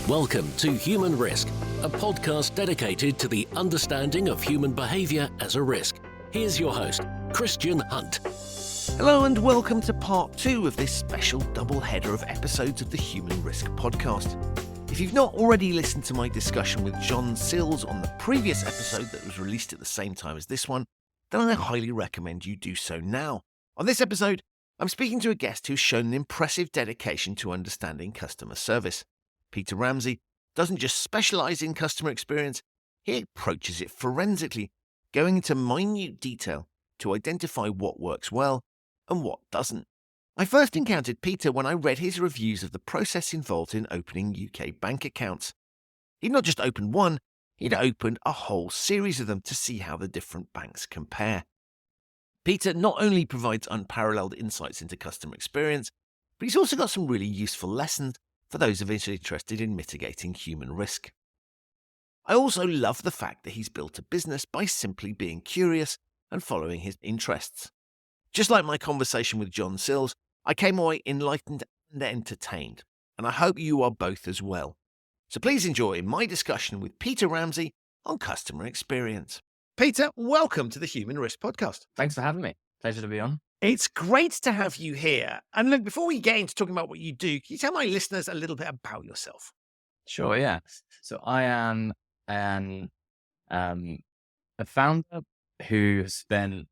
Welcome to Human Risk, a podcast dedicated to the understanding of human behaviour as a risk. Here's your host, Christian Hunt. Hello and welcome to part 2 of this special double-header of episodes of the Human Risk podcast. If you've not already listened to my discussion with John Sills on the previous episode that was released at the same time as this one, then I highly recommend you do so now. On this episode, I'm speaking to a guest who's shown an impressive dedication to understanding customer service. Peter Ramsey doesn't just specialise in customer experience, he approaches it forensically, going into minute detail to identify what works well and what doesn't. I first encountered Peter when I read his reviews of the process involved in opening UK bank accounts. He'd not just opened one, he'd opened a whole series of them to see how the different banks compare. Peter not only provides unparalleled insights into customer experience, but he's also got some really useful lessons for those of us interested in mitigating human risk. I also love the fact that he's built a business by simply being curious and following his interests. Just like my conversation with John Sills, I came away enlightened and entertained, and I hope you are both as well. So please enjoy my discussion with Peter Ramsey on customer experience. Peter, welcome to the Human Risk podcast. Thanks for having me. Pleasure to be on. It's great to have you here. And look, before we get into talking about what you do, can you tell my listeners a little bit about yourself? Sure, yeah. So I am a founder who has spent,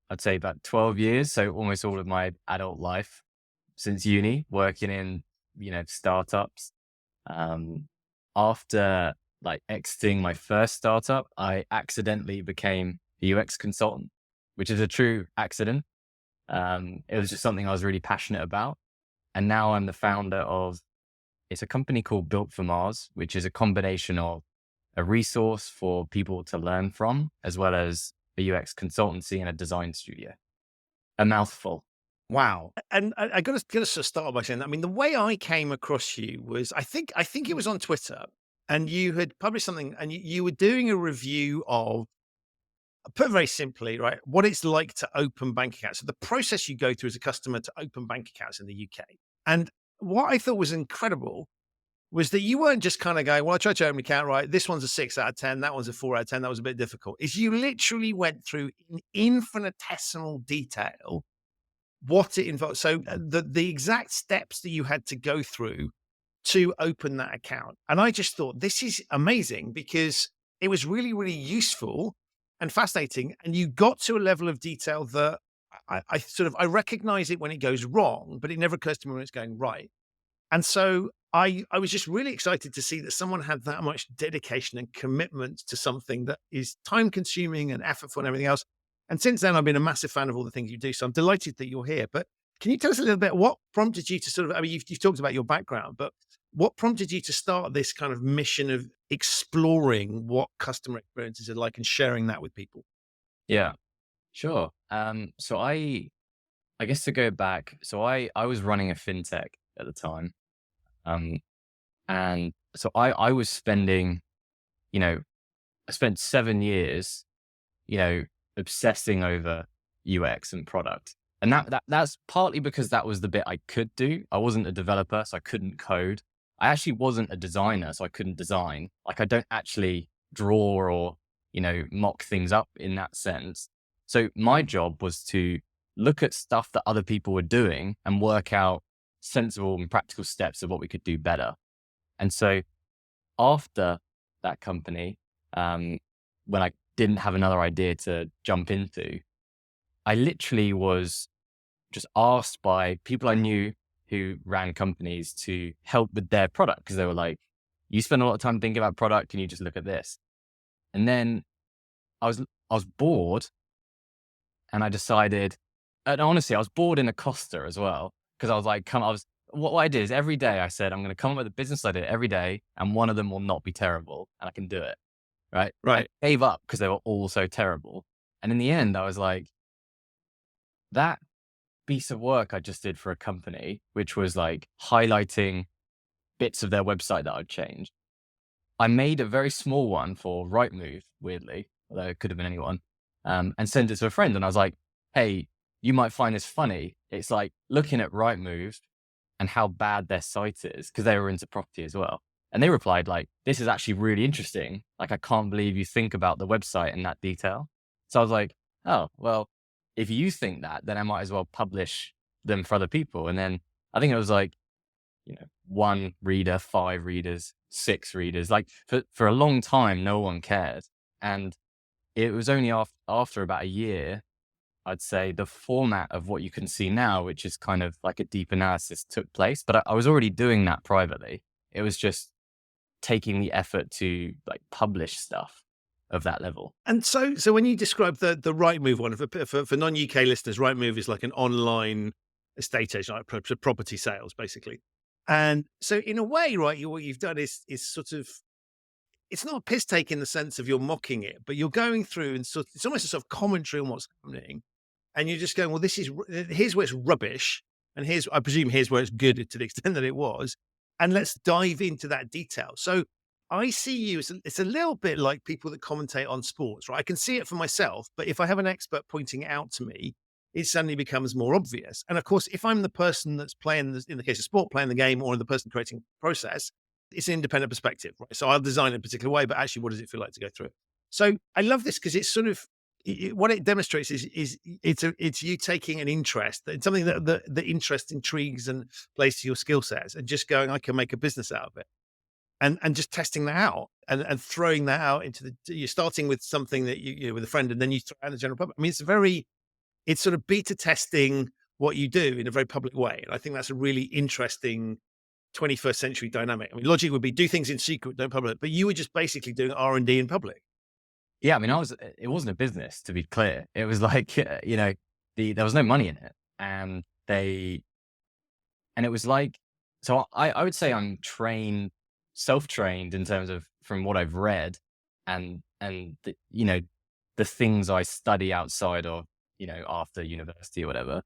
I'd say, about 12 years, so almost all of my adult life since uni, working in, startups. After exiting my first startup, I accidentally became a UX consultant, which is a true accident. It was just something I was really passionate about. And now I'm the founder of, it's a company called Built for Mars, which is a combination of a resource for people to learn from, as well as a UX consultancy and a design studio. A mouthful. Wow. And I got to start by saying that, the way I came across you was, I think it was on Twitter, and you had published something and you were doing a review of, put it very simply, right, what it's like to open bank accounts. So the process you go through as a customer to open bank accounts in the UK. And what I thought was incredible was that you weren't just kind of going, well, I tried to open an account, right? This one's a 6 out of 10. That one's a 4 out of 10. That was a bit difficult. Is you literally went through in infinitesimal detail what it involved. So the exact steps that you had to go through to open that account. And I just thought, this is amazing because it was really, really useful and fascinating. And you got to a level of detail that I recognize it when it goes wrong, but it never occurs to me when it's going right. And so I was just really excited to see that someone had that much dedication and commitment to something that is time consuming and effortful and everything else. And since then, I've been a massive fan of all the things you do. So I'm delighted that you're here. But can you tell us a little bit, what prompted you to you've talked about your background, but what prompted you to start this kind of mission of exploring what customer experiences are like and sharing that with people? Yeah, sure. So I guess to go back, so I was running a fintech at the time. And so I was spending, I spent 7 years, obsessing over UX and product. And that's partly because that was the bit I could do. I wasn't a developer, so I couldn't code. I actually wasn't a designer, so I couldn't design. I don't actually draw or, mock things up in that sense. So my job was to look at stuff that other people were doing and work out sensible and practical steps of what we could do better. And so after that company, when I didn't have another idea to jump into, I literally was just asked by people I knew who ran companies to help with their product, because they were like, you spend a lot of time thinking about product, can you just look at this? And then I was bored, and I decided, and honestly, I was bored in Acosta as well, because I was like, what I did is every day I said, I'm going to come up with a business idea every day, and one of them will not be terrible, and I can do it. Right. I gave up because they were all so terrible. And in the end, I was like, that piece of work I just did for a company, which was like highlighting bits of their website that I'd changed. I made a very small one for Rightmove, weirdly, although it could have been anyone, and sent it to a friend. And I was like, hey, you might find this funny. It's like looking at Rightmove and how bad their site is, because they were into property as well. And they replied like, this is actually really interesting. Like, I can't believe you think about the website in that detail. So I was like, oh, well, if you think that, then I might as well publish them for other people. And then I think it was like, 1 reader, 5 readers, 6 readers. Like for a long time, no one cared. And it was only after about a year, I'd say, the format of what you can see now, which is kind of like a deep analysis, took place. But I was already doing that privately. It was just taking the effort to like publish stuff of that level. And so when you describe the Rightmove one, for non-UK listeners, Rightmove is like an online estate agent, like property sales, basically. And so in a way, right, what you've done is sort of, it's not a piss take in the sense of you're mocking it, but you're going through and it's almost a sort of commentary on what's happening. And you're just going, well, here's where it's rubbish. And I presume here's where it's good to the extent that it was. And let's dive into that detail. So I see you as it's a little bit like people that commentate on sports, right? I can see it for myself, but if I have an expert pointing it out to me, it suddenly becomes more obvious. And of course, if I'm the person that's playing, in the case of sport, playing the game, or the person creating the process, it's an independent perspective, right? So I'll design it in a particular way, but actually, what does it feel like to go through it? So I love this because it's sort of, what it demonstrates is it's you taking an interest in something that the interest intrigues and plays to your skill sets, and just going, I can make a business out of it. And just testing that out and throwing that out into you're starting with something that you with a friend, and then you throw it out in the general public. I mean, it's sort of beta testing what you do in a very public way. And I think that's a really interesting 21st century dynamic. I mean, logic would be do things in secret, don't publish it, but you were just basically doing R&D in public. Yeah. I mean, it wasn't a business, to be clear. It was like, there was no money in it. And it was like, so I would say I'm self-trained in terms of from what I've read and the things I study outside of, after university or whatever,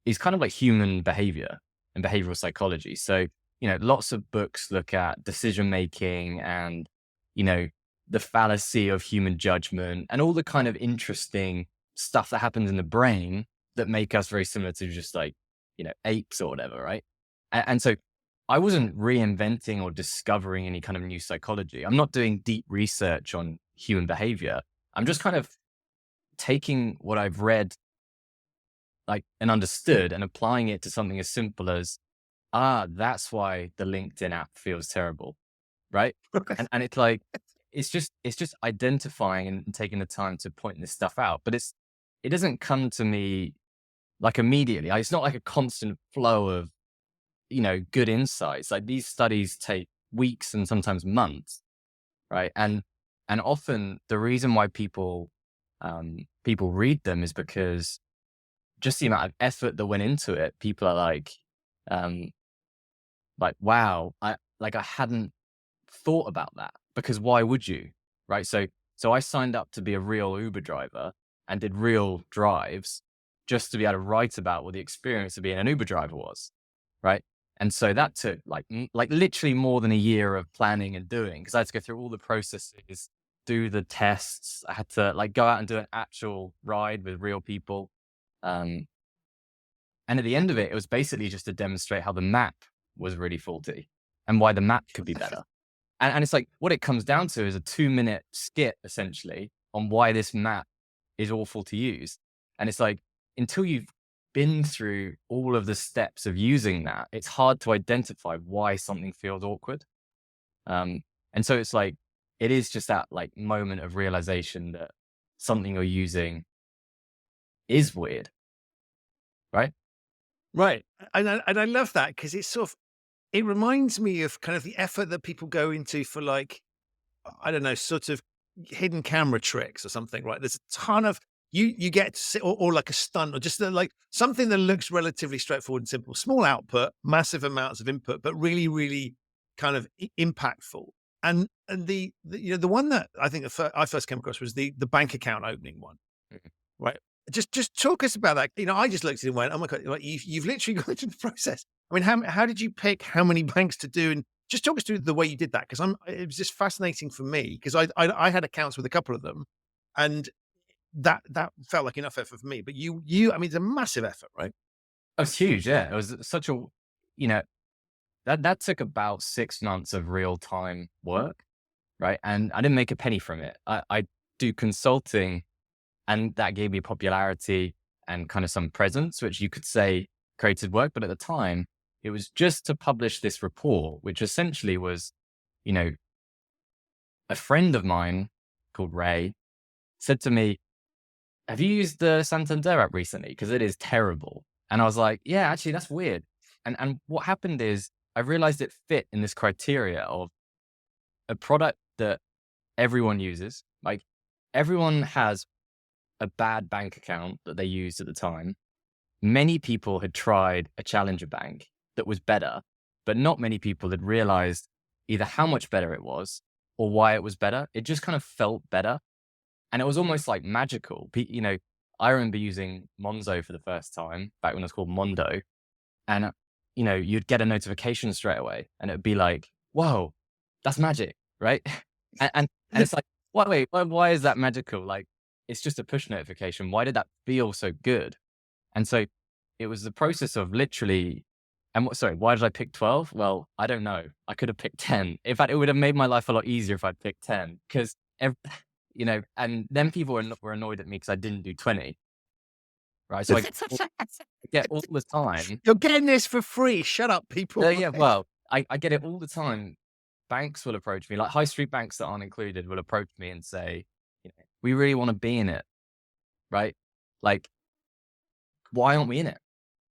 is kind of like human behavior and behavioral psychology. So, lots of books look at decision making and, the fallacy of human judgment and all the kind of interesting stuff that happens in the brain that make us very similar to just like, apes or whatever, right? And so I wasn't reinventing or discovering any kind of new psychology. I'm not doing deep research on human behavior. I'm just kind of taking what I've read and understood and applying it to something as simple as, that's why the LinkedIn app feels terrible, right? And it's like, it's just identifying and taking the time to point this stuff out. But it doesn't come to me like immediately. It's not like a constant flow of, good insights. Like these studies take weeks and sometimes months, right? And often the reason why people read them is because just the amount of effort that went into it. People are like, wow, I hadn't thought about that, because why would you, right? So I signed up to be a real Uber driver and did real drives just to be able to write about what the experience of being an Uber driver was, right? And so that took like literally more than a year of planning and doing, because I had to go through all the processes, do the tests. I had to go out and do an actual ride with real people. And at the end of it, it was basically just to demonstrate how the map was really faulty and why the map could be better. And it's like, what it comes down to is a 2-minute skit essentially on why this map is awful to use. And it's like, until you've been through all of the steps of using that, it's hard to identify why something feels awkward. And so it's like, it is just that moment of realization that something you're using is weird. Right. Right. And I love that, because it's sort of, it reminds me of kind of the effort that people go into for I don't know, sort of hidden camera tricks or something, right? There's a ton of, you get to sit, or like a stunt, or just something that looks relatively straightforward and simple, small output, massive amounts of input, but really, really kind of impactful. And the one that I think I first came across was the bank account opening one, right? Just talk us about that. I just looked at it and went, oh my God, you've literally gone through the process. I mean, how did you pick how many banks to do? And just talk us through the way you did that, because it was just fascinating for me, because I had accounts with a couple of them, and that felt like enough effort for me. But I mean, it's a massive effort, right? It was huge. Yeah. It was such a, that took about 6 months of real time work, right? And I didn't make a penny from it. I do consulting, and that gave me popularity and kind of some presence, which you could say created work. But at the time, it was just to publish this report, which essentially was, you know, a friend of mine called Ray said to me, have you used the Santander app recently? Because it is terrible. And I was like, yeah, actually, that's weird. And what happened is I realized it fit in this criteria of a product that everyone uses. Like everyone has a bad bank account that they used at the time. Many people had tried a challenger bank that was better, but not many people had realized either how much better it was or why it was better. It just kind of felt better. And it was almost like magical. You know, I remember using Monzo for the first time back when it was called Mondo. And, you know, you'd get a notification straight away and it'd be like, whoa, that's magic, right? And it's like, wait, why is that magical? Like, it's just a push notification. Why did that feel so good? And so it was the process of literally, why did I pick 12? Well, I don't know. I could have picked 10. In fact, it would have made my life a lot easier if I'd picked 10 because, you know, and then people were annoyed at me because I didn't do 20. Right. So I get all the time. You're getting this for free. Shut up, people. Yeah. Well, I get it all the time. Banks will approach me, like high street banks that aren't included will approach me and say, you know, we really want to be in it. Right. Like, why aren't we in it?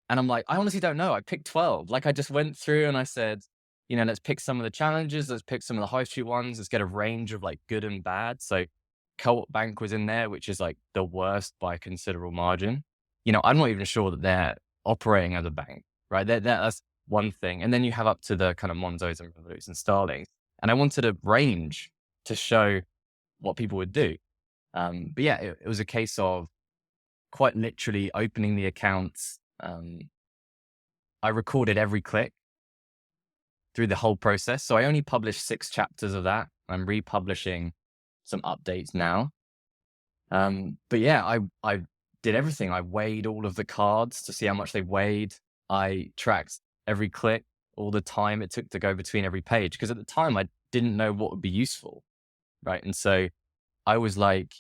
And I'm like, I honestly don't know. I picked 12. Like I just went through and I said, you know, let's pick some of the challenges. Let's pick some of the high street ones. Let's get a range of like good and bad. So Co-op Bank was in there, which is like the worst by a considerable margin. You know, I'm not even sure that they're operating as a bank, right? That's one thing. And then you have up to the kind of Monzos and Revoluts and Starlings. And I wanted a range to show what people would do. But yeah, it was a case of quite literally opening the accounts. I recorded every click through the whole process. So I only published 6 chapters of that. I'm republishing some updates now. But yeah, I did everything. I weighed all of the cards to see how much they weighed. I tracked every click, all the time it took to go between every page. Because at the time, I didn't know what would be useful, right? And so I was like,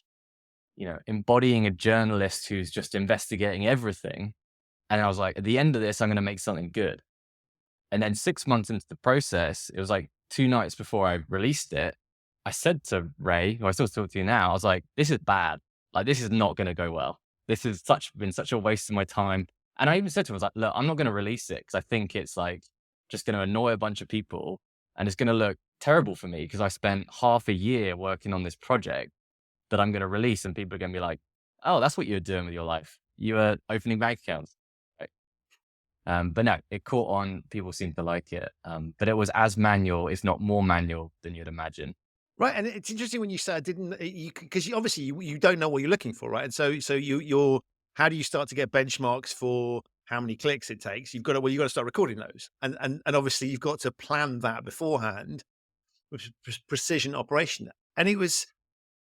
you know, embodying a journalist who's just investigating everything. And I was like, at the end of this, I'm going to make something good. And then 6 months into the process, it was like 2 nights before I released it, I said to Ray, who I still talk to you now, I was like, this is bad. Like, this is not going to go well. This has been such a waste of my time. And I even said to him, I was like, look, I'm not going to release it because I think it's like just going to annoy a bunch of people and it's going to look terrible for me because I spent half a year working on this project that I'm going to release and people are going to be like, oh, that's what you're doing with your life. You were opening bank accounts. Right? But no, it caught on. People seemed to like it. But it was as manual, if not more manual than you'd imagine. Right, and it's interesting when you say I didn't, because obviously you don't know what you're looking for, right? And so you're how do you start to get benchmarks for how many clicks it takes? You've got to start recording those, and obviously you've got to plan that beforehand, which is precision operation. And it was,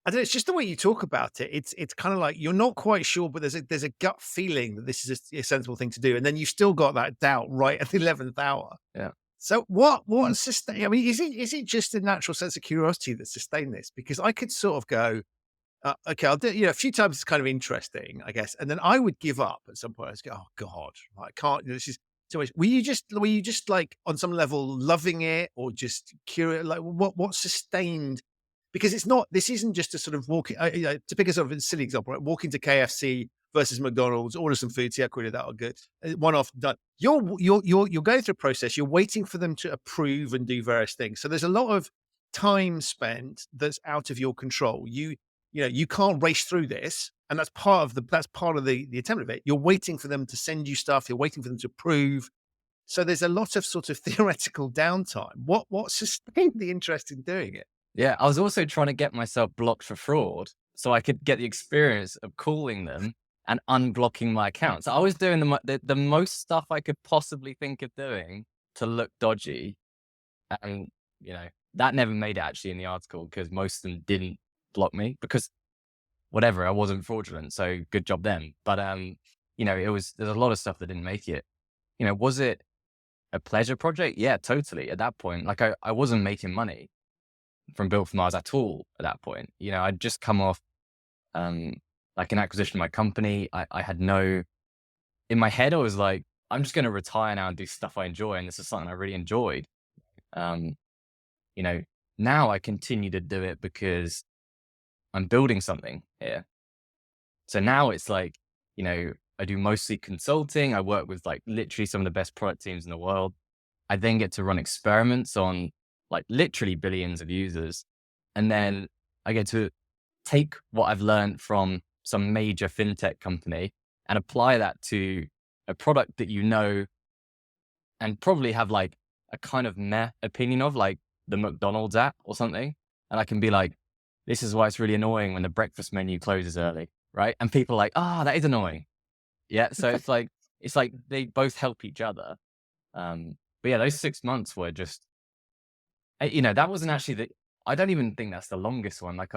I don't know, it's just the way you talk about it. It's kind of like you're not quite sure, but there's a gut feeling that this is a sensible thing to do, and then you've still got that doubt right at the 11th hour. Yeah. So what sustain? I mean, is it just a natural sense of curiosity that sustained this? Because I could sort of go, okay, I'll do, you know, a few times it's kind of interesting, I guess, and then I would give up at some point. I was go, oh God, I can't. This is too much. Were you just like on some level loving it, or just curious? Like what sustained? Because it's not. This isn't just a sort of walking. To pick a sort of a silly example, right? Walking to KFC versus McDonald's, order some food, see how quickly that'll good. One off done. You're going through a process. You're waiting for them to approve and do various things. So there's a lot of time spent that's out of your control. You know you can't race through this, and that's part of the attempt of it. You're waiting for them to send you stuff. You're waiting for them to approve. So there's a lot of sort of theoretical downtime. What sustained the interest in doing it? Yeah, I was also trying to get myself blocked for fraud so I could get the experience of calling them and unblocking my accounts. I was doing the most stuff I could possibly think of doing to look dodgy. And, you know, that never made it actually in the article because most of them didn't block me because whatever, I wasn't fraudulent. So good job then. But, you know, there's a lot of stuff that didn't make it. You know, was it a pleasure project, yeah, totally. At that point, like I wasn't making money from Built for Mars at all at that point. I'd just come off like an acquisition of my company. I had no, in my head, I was like, I'm just going to retire now and do stuff I enjoy. And this is something I really enjoyed. Um, Now I continue to do it because I'm building something here. So now it's like, I do mostly consulting. I work with like literally some of the best product teams in the world. I then get to run experiments on like literally billions of users. And then I get to take what I've learned from some major fintech company and apply that to a product that and probably have like a kind of meh opinion of, like the McDonald's app or something. And I can be like, this is why it's really annoying when the breakfast menu closes early, right? And people are like, that is annoying. Yeah. So it's like they both help each other. But yeah, those 6 months were just, that wasn't actually I don't even think that's the longest one. Like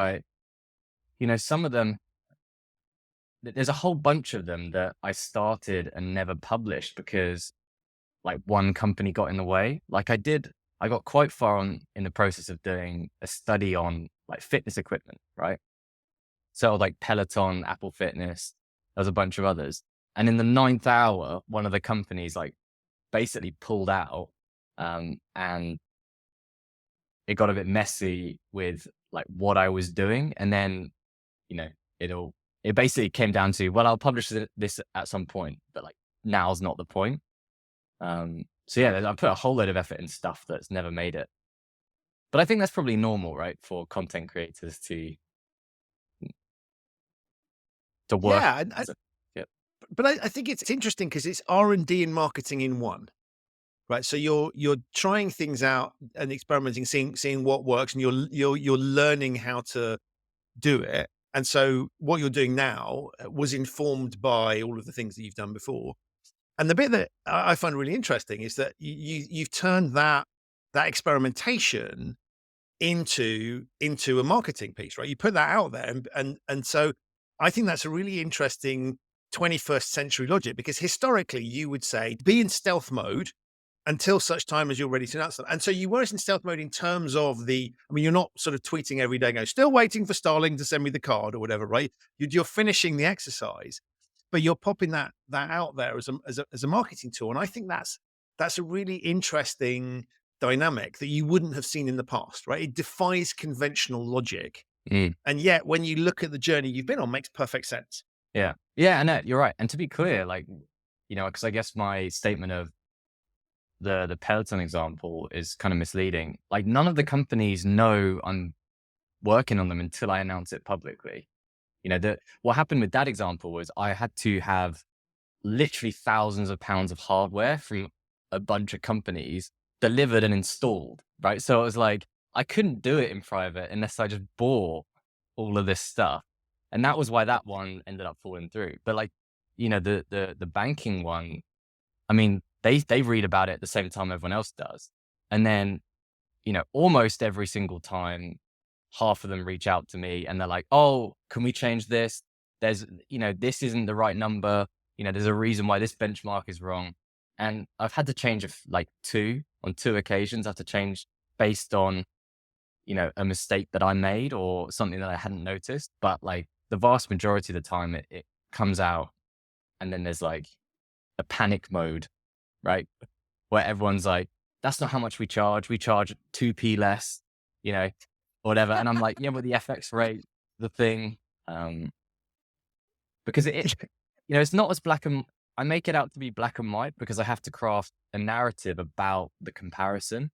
some of them, there's a whole bunch of them that I started and never published because like one company got in the way. Like I got quite far on in the process of doing a study on like fitness equipment, right? So like Peloton, Apple Fitness, there's a bunch of others. And in the 9th hour, one of the companies like basically pulled out, and it got a bit messy with like what I was doing. And then, it basically came down to, well, I'll publish this at some point, but like now's not the point. So yeah, I put a whole load of effort in stuff that's never made it. But I think that's probably normal, right? For content creators to work. Yeah, Yeah. but I think it's interesting because it's R&D and marketing in one, right? So you're trying things out and experimenting, seeing what works, and you're learning how to do it. And so what you're doing now was informed by all of the things that you've done before. And the bit that I find really interesting is that you've turned that experimentation into a marketing piece, right? You put that out there, and so I think that's a really interesting 21st century logic, because historically you would say be in stealth mode until such time as you're ready to announce them. And so you weren't in stealth mode in terms of you're not sort of tweeting every day going, still waiting for Starling to send me the card or whatever, right? You're finishing the exercise, but you're popping that out there as a marketing tool. And I think that's a really interesting dynamic that you wouldn't have seen in the past, right? It defies conventional logic. And yet when you look at the journey you've been on, makes perfect sense. Yeah. Yeah, Annette, you're right. And to be clear, like, because I guess my statement of the Peloton example is kind of misleading. Like none of the companies know I'm working on them until I announce it publicly. What happened with that example was I had to have literally thousands of pounds of hardware from a bunch of companies delivered and installed, right? So it was like, I couldn't do it in private unless I just bought all of this stuff. And that was why that one ended up falling through. But like, the banking one, I mean, they read about it at the same time everyone else does. And then, almost every single time, half of them reach out to me and they're like, oh, can we change this? There's, this isn't the right number. There's a reason why this benchmark is wrong. And I've had to change on 2 occasions. I have to change based on, a mistake that I made or something that I hadn't noticed. But like the vast majority of the time it comes out and then there's like a panic mode, right? Where everyone's like, that's not how much we charge. We charge 2p less, whatever. And I'm like, yeah, but the FX rate, the thing, because it's not as I make it out to be black and white because I have to craft a narrative about the comparison.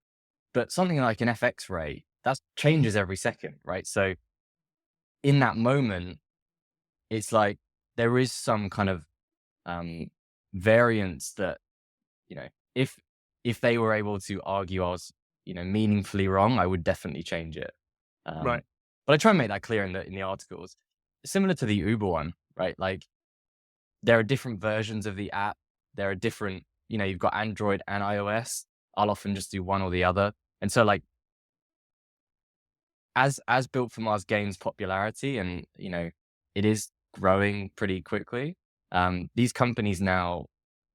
But something like an FX rate, that changes every second, right? So in that moment, it's like there is some kind of variance that, if they were able to argue I was, meaningfully wrong, I would definitely change it. Right. But I try and make that clear in the articles. Similar to the Uber one, right? Like there are different versions of the app. There are different, you've got Android and iOS. I'll often just do one or the other. And so like, as Built for Mars gains popularity and, it is growing pretty quickly, these companies now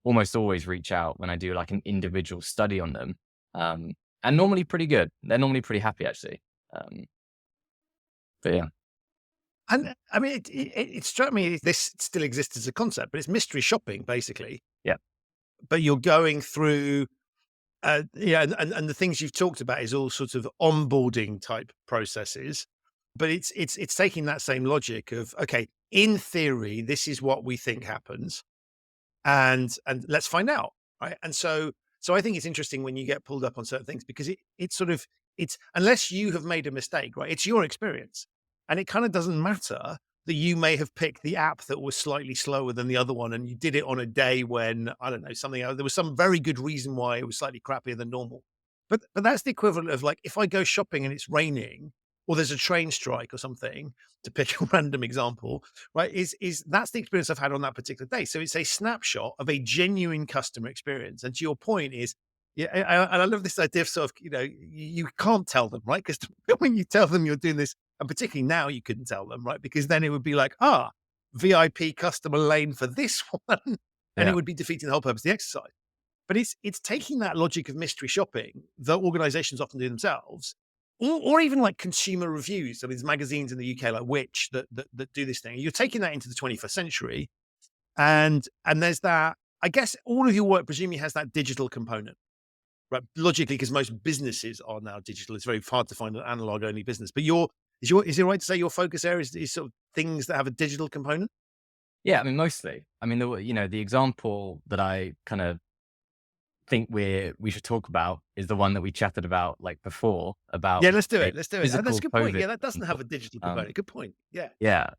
almost always reach out when I do like an individual study on them. And normally pretty good. They're normally pretty happy actually. But yeah. And I mean, it struck me this still exists as a concept, but it's mystery shopping basically. Yeah. But you're going through, and the things you've talked about is all sorts of onboarding type processes. But it's taking that same logic of, okay, in theory, this is what we think happens, and let's find out, right? And so I think it's interesting when you get pulled up on certain things because it's unless you have made a mistake, right? It's your experience, and it kind of doesn't matter that you may have picked the app that was slightly slower than the other one, and you did it on a day when I don't know something. There was some very good reason why it was slightly crappier than normal. But that's the equivalent of like if I go shopping and it's raining or there's a train strike or something, to pick a random example, right? Is that's the experience I've had on that particular day. So it's a snapshot of a genuine customer experience. And to your point is, yeah, and I love this idea of sort of, you can't tell them, right? Because when you tell them you're doing this, and particularly now you couldn't tell them, right? Because then it would be like, VIP customer lane for this one. And Yeah. it would be defeating the whole purpose of the exercise. But it's taking that logic of mystery shopping that organizations often do themselves, or even like consumer reviews. I mean, there's magazines in the UK like Which that do this thing. You're taking that into the 21st century, and there's that. I guess all of your work presumably has that digital component, right? Logically, because most businesses are now digital. It's very hard to find an analog only business. But is it right to say your focus area is sort of things that have a digital component? Yeah, I mean, mostly. I mean, the example that I kind of think we should talk about is the one that we chatted about like before about Yeah, let's do it. Let's do it. That's a good point. COVID Yeah, that doesn't have a digital component. Good point. Yeah. Yeah.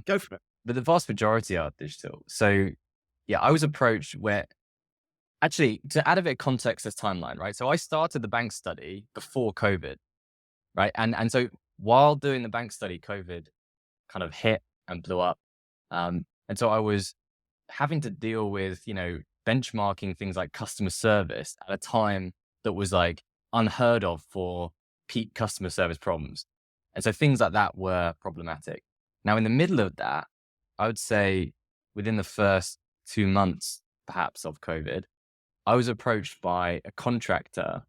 Go for it. But the vast majority are digital. So yeah, I was approached where actually to add a bit of context this timeline, right? So I started the bank study before COVID, right? And so while doing the bank study, COVID kind of hit and blew up. And so I was having to deal with, benchmarking things like customer service at a time that was like unheard of for peak customer service problems. And so things like that were problematic. Now, in the middle of that, I would say within the first 2 months, perhaps of COVID, I was approached by a contractor.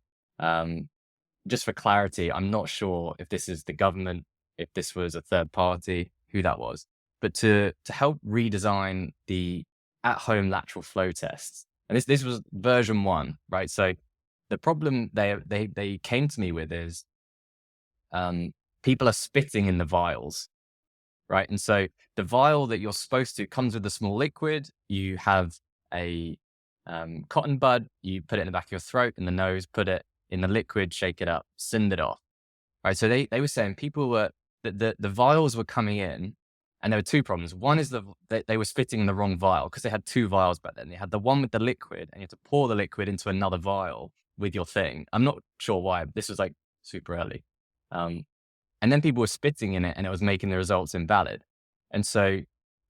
Just for clarity, I'm not sure if this is the government, if this was a third party, who that was, but to help redesign the at-home lateral flow tests. And this was version 1, right? So the problem they came to me with is people are spitting in the vials, right? And so the vial that you're supposed to comes with a small liquid. You have a cotton bud, you put it in the back of your throat, in the nose, put it in the liquid, shake it up, send it off, right? So they were saying the vials were coming in. And there were 2 problems. One is they were spitting in the wrong vial because they had 2 vials back then. They had the one with the liquid and you had to pour the liquid into another vial with your thing. I'm not sure why. This was like super early. And then people were spitting in it and it was making the results invalid. And so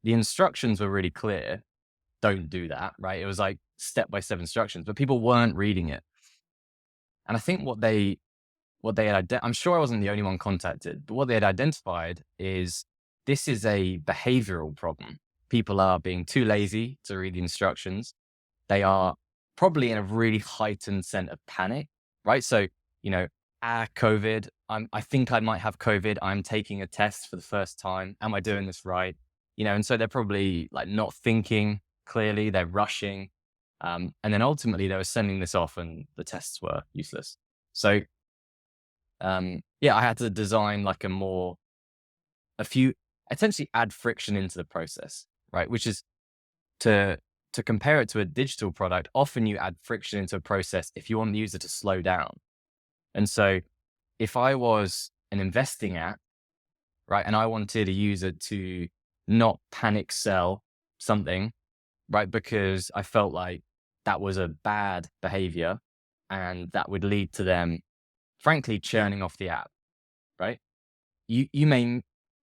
the instructions were really clear. Don't do that, right? It was like step-by-step instructions, but people weren't reading it. And I think what they had, I'm sure I wasn't the only one contacted, but what they had identified is this is a behavioral problem. People are being too lazy to read the instructions. They are probably in a really heightened sense of panic, right? So, COVID, I think I might have COVID. I'm taking a test for the first time. Am I doing this right? And so they're probably like not thinking clearly. They're rushing. And then ultimately they were sending this off and the tests were useless. So, I had to design like essentially add friction into the process, right? Which is to compare it to a digital product. Often you add friction into a process if you want the user to slow down. And so if I was an investing app, right, and I wanted a user to not panic sell something, right, because I felt like that was a bad behavior and that would lead to them, frankly, churning off the app, right? You may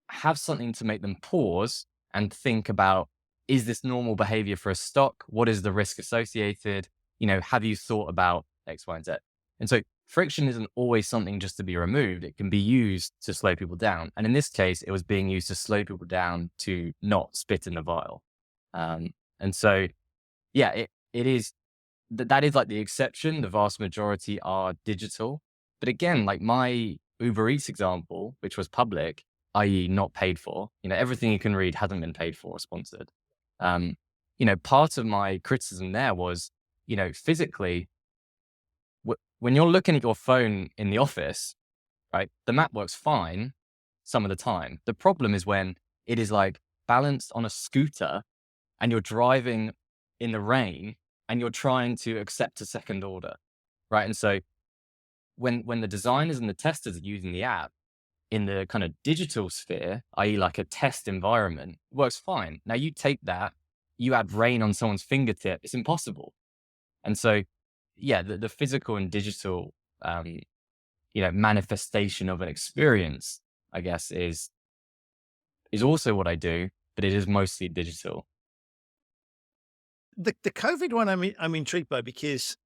have something to make them pause and think about, is this normal behavior for a stock? What is the risk associated? Have you thought about X, Y, and Z? And so friction isn't always something just to be removed. It can be used to slow people down. And in this case, it was being used to slow people down to not spit in the vial. And so, it is that is like the exception. The vast majority are digital. But again, like my Uber Eats example, which was public, i.e. not paid for, everything you can read hasn't been paid for or sponsored. Part of my criticism there was, physically, when you're looking at your phone in the office, right, the map works fine some of the time. The problem is when it is like balanced on a scooter and you're driving in the rain and you're trying to accept a second order, right? And so when the designers and the testers are using the app in the kind of digital sphere, i.e. like a test environment, it works fine. Now you take that, you add rain on someone's fingertip, it's impossible. And so, yeah, the physical and digital, manifestation of an experience, I guess, is also what I do, but it is mostly digital. The COVID one, I'm intrigued by, because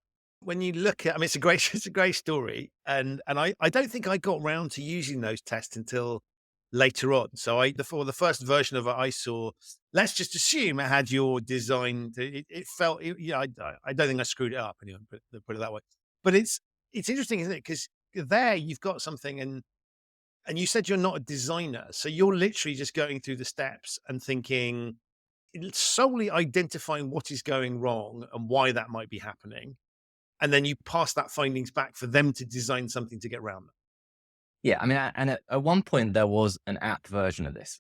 when you look at, it's a great story, and I don't think I got round to using those tests until later on. So for the first version of it I saw, let's just assume it had your design. It felt, I don't think I screwed it up anyway, put it that way. But it's interesting, isn't it? Because there you've got something, and you said you're not a designer, so you're literally just going through the steps and thinking, solely identifying what is going wrong and why that might be happening. And then you pass that findings back for them to design something to get around them. Yeah. And at one point there was an app version of this.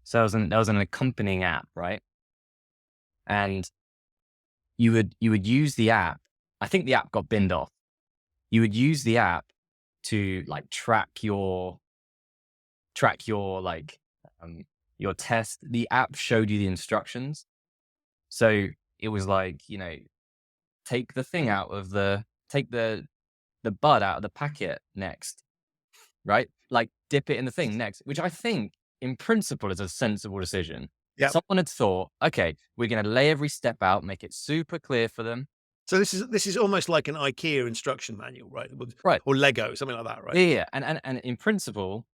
So there was an accompanying app, right? And you would use the app. I think the app got binned off. You would use the app to like track your your test. The app showed you the instructions. So it was like, take the thing out of take the bud out of the packet next, right? Like dip it in the thing next, which I think in principle is a sensible decision. Yep. Someone had thought, okay, we're going to lay every step out, make it super clear for them. So this is almost like an IKEA instruction manual, right? Right. Or Lego, something like that, right? Yeah. And in principle,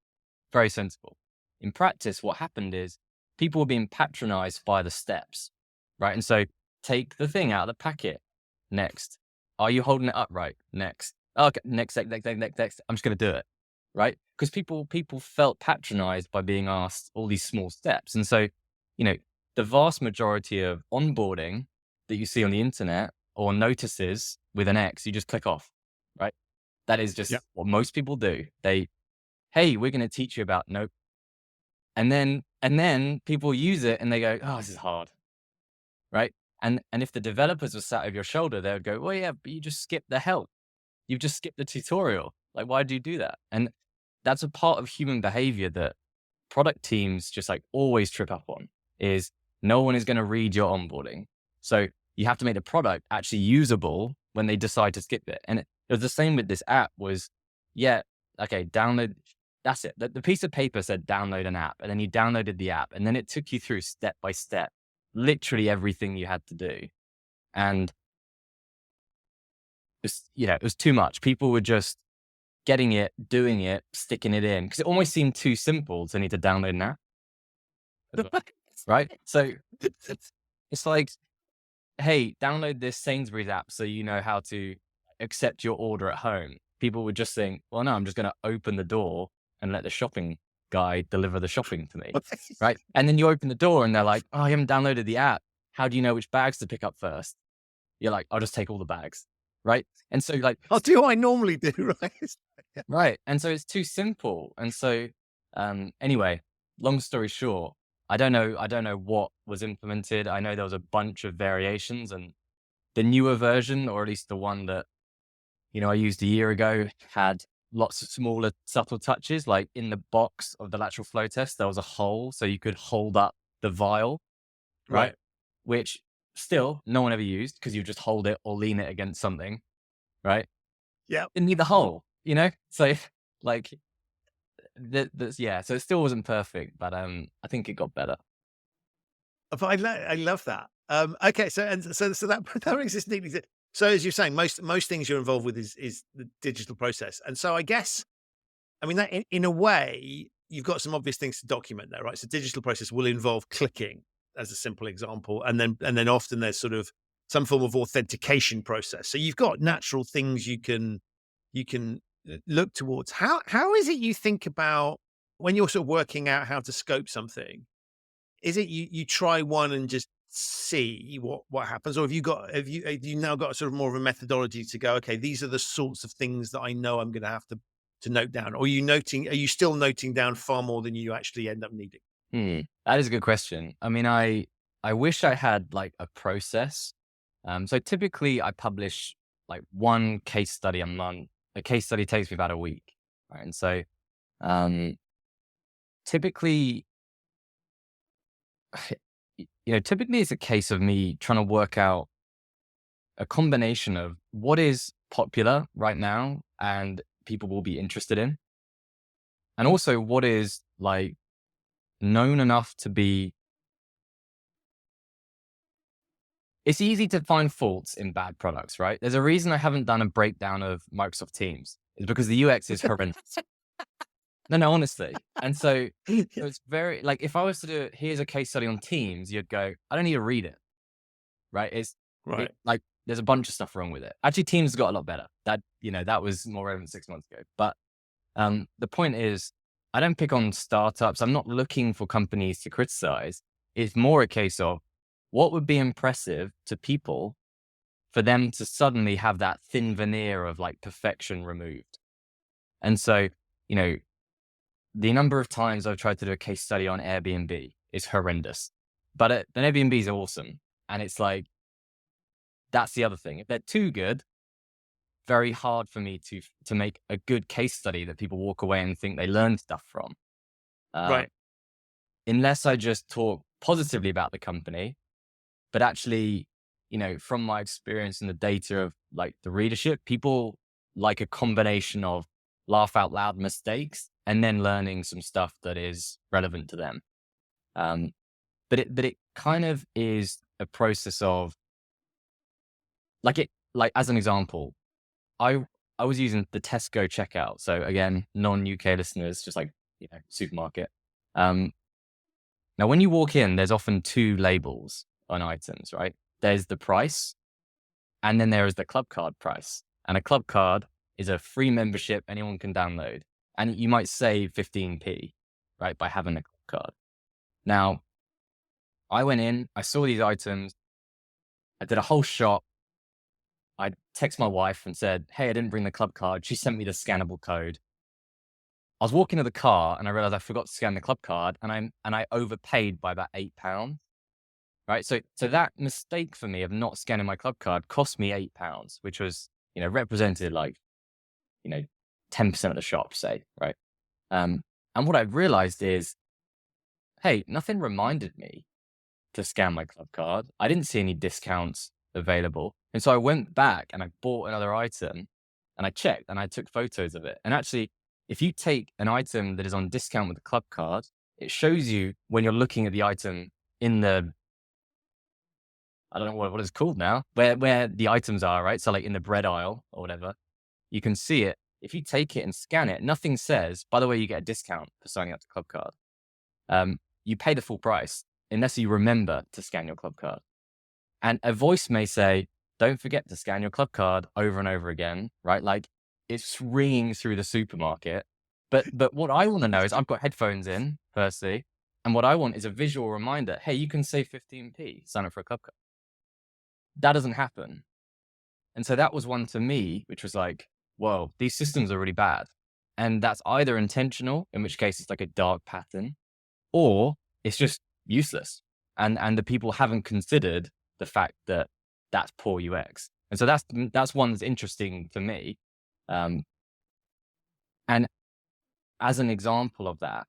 very sensible. In practice, what happened is people were being patronized by the steps, right? And so take the thing out of the packet next. Are you holding it upright? Next. Okay, next. I'm just going to do it, right? Because people felt patronized by being asked all these small steps. And so, the vast majority of onboarding that you see on the internet or notices with an X, you just click off, right? That is just what most people do. Hey, we're going to teach you about nope. And then people use it and they go, oh, this is hard, right? And if the developers were sat over your shoulder, they would go, well, yeah, but you just skipped the help. You've just skipped the tutorial. Like, why do you do that? And that's a part of human behavior that product teams just like always trip up on, is no one is going to read your onboarding. So you have to make the product actually usable when they decide to skip it. And it was the same with this app was, okay, download. That's it. The piece of paper said download an app, and then you downloaded the app, and then it took you through step by step, literally everything you had to do. And it was too much. People were just getting it, doing it, sticking it in, because it almost seemed too simple to need to download an app. Right? So it's like, hey, download this Sainsbury's app so you know how to accept your order at home. People would just think, well, no, I'm just going to open the door and let the shopping guy deliver the shopping to me, right? And then you open the door and they're like, oh, I haven't downloaded the app. How do you know which bags to pick up first? You're like, I'll just take all the bags, right? And so like, I'll do what I normally do, right? Right. And so it's too simple. And so anyway, long story short, I don't know what was implemented. I know there was a bunch of variations, and the newer version, or at least the one that, I used a year ago, had lots of smaller, subtle touches. Like in the box of the lateral flow test, there was a hole so you could hold up the vial, right? Which still no one ever used, because you just hold it or lean it against something, right? Yeah. Didn't need the hole, So like, so it still wasn't perfect, but I think it got better. But I love that. Okay, so that brings us neatly. So as you're saying, most things you're involved with is the digital process, and so I guess, that in a way you've got some obvious things to document there, right? So digital process will involve clicking as a simple example, and then often there's sort of some form of authentication process. So you've got natural things you can look towards. How is it you think about when you're sort of working out how to scope something? Is it you try one and just see what happens, or have you now got sort of more of a methodology to go, okay, these are the sorts of things that I know I'm going to have to note down? Or are you still noting down far more than you actually end up needing? That is a good question. I mean, I wish I had like a process. So typically I publish like one case study a month. A case study takes me about a week, right? And so typically, typically it's a case of me trying to work out a combination of what is popular right now and people will be interested in, and also what is like known enough to be. It's easy to find faults in bad products, right? There's a reason I haven't done a breakdown of Microsoft Teams. It's because the UX is horrendous. No, honestly. And so it's very, like, if I was to do, here's a case study on Teams, you'd go, I don't need to read it, right? Right. Like, there's a bunch of stuff wrong with it. Actually, Teams got a lot better. That was more relevant 6 months ago. But the point is, I don't pick on startups. I'm not looking for companies to criticize. It's more a case of what would be impressive to people for them to suddenly have that thin veneer of like perfection removed. And so, the number of times I've tried to do a case study on Airbnb is horrendous, but an Airbnb is awesome. And it's like, that's the other thing. If they're too good, very hard for me to make a good case study that people walk away and think they learned stuff from. Right. Unless I just talk positively about the company, but actually, from my experience in the data of like the readership, people like a combination of laugh out loud mistakes and then learning some stuff that is relevant to them. But it kind of is a process of like as an example, I was using the Tesco checkout. So again, non-UK listeners, just like, supermarket. Now when you walk in, there's often two labels on items, right? There's the price and then there is the club card price. And a club card is a free membership anyone can download. And you might save 15p, right, by having a club card. Now, I went in, I saw these items, I did a whole shop. I text my wife and said, hey, I didn't bring the club card. She sent me the scannable code. I was walking to the car and I realized I forgot to scan the club card and I overpaid by about £8. Right. So that mistake for me of not scanning my club card cost me £8, which was, represented like, 10% of the shop, say, right? And what I realized is, hey, nothing reminded me to scan my club card. I didn't see any discounts available. And so I went back and I bought another item and I checked and I took photos of it. And actually, if you take an item that is on discount with a club card, it shows you when you're looking at the item in the, I don't know what it's called now, where the items are, right? So like in the bread aisle or whatever, you can see it. If you take it and scan it, nothing says, by the way, you get a discount for signing up to club card. You pay the full price unless you remember to scan your club card. And a voice may say, don't forget to scan your club card over and over again, right? Like it's ringing through the supermarket. But what I want to know is I've got headphones in, firstly. And what I want is a visual reminder. Hey, you can save 15p, sign up for a club card. That doesn't happen. And so that was one to me, which was like, whoa, these systems are really bad. And that's either intentional, in which case it's like a dark pattern, or it's just useless. And the people haven't considered the fact that that's poor UX. And so that's one that's interesting to me. And as an example of that,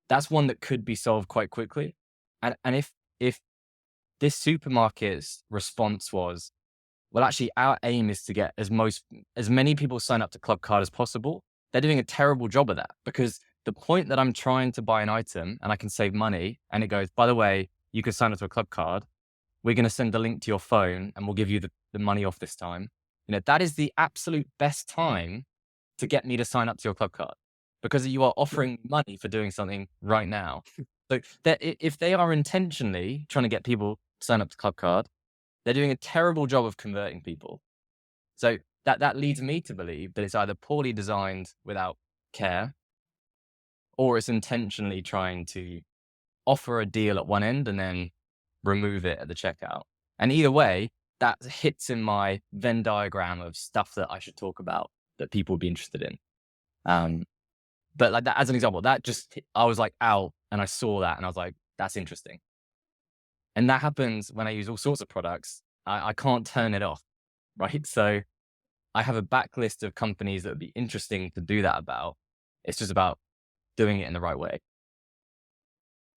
that's one that could be solved quite quickly. And if this supermarket's response was, well, actually, our aim is to get as many people sign up to Club Card as possible, they're doing a terrible job of that, because the point that I'm trying to buy an item and I can save money, and it goes, by the way, you can sign up to a Club Card. We're going to send the link to your phone and we'll give you the money off this time. That is the absolute best time to get me to sign up to your Club Card, because you are offering money for doing something right now. So if they are intentionally trying to get people to sign up to Club Card, they're doing a terrible job of converting people. So that leads me to believe that it's either poorly designed without care, or it's intentionally trying to offer a deal at one end and then remove it at the checkout. And either way, that hits in my Venn diagram of stuff that I should talk about that people would be interested in. But like that, as an example, that just, I was like out and I saw that and I was like, that's interesting. And that happens when I use all sorts of products. I can't turn it off, right? So I have a backlist of companies that would be interesting to do that about. It's just about doing it in the right way.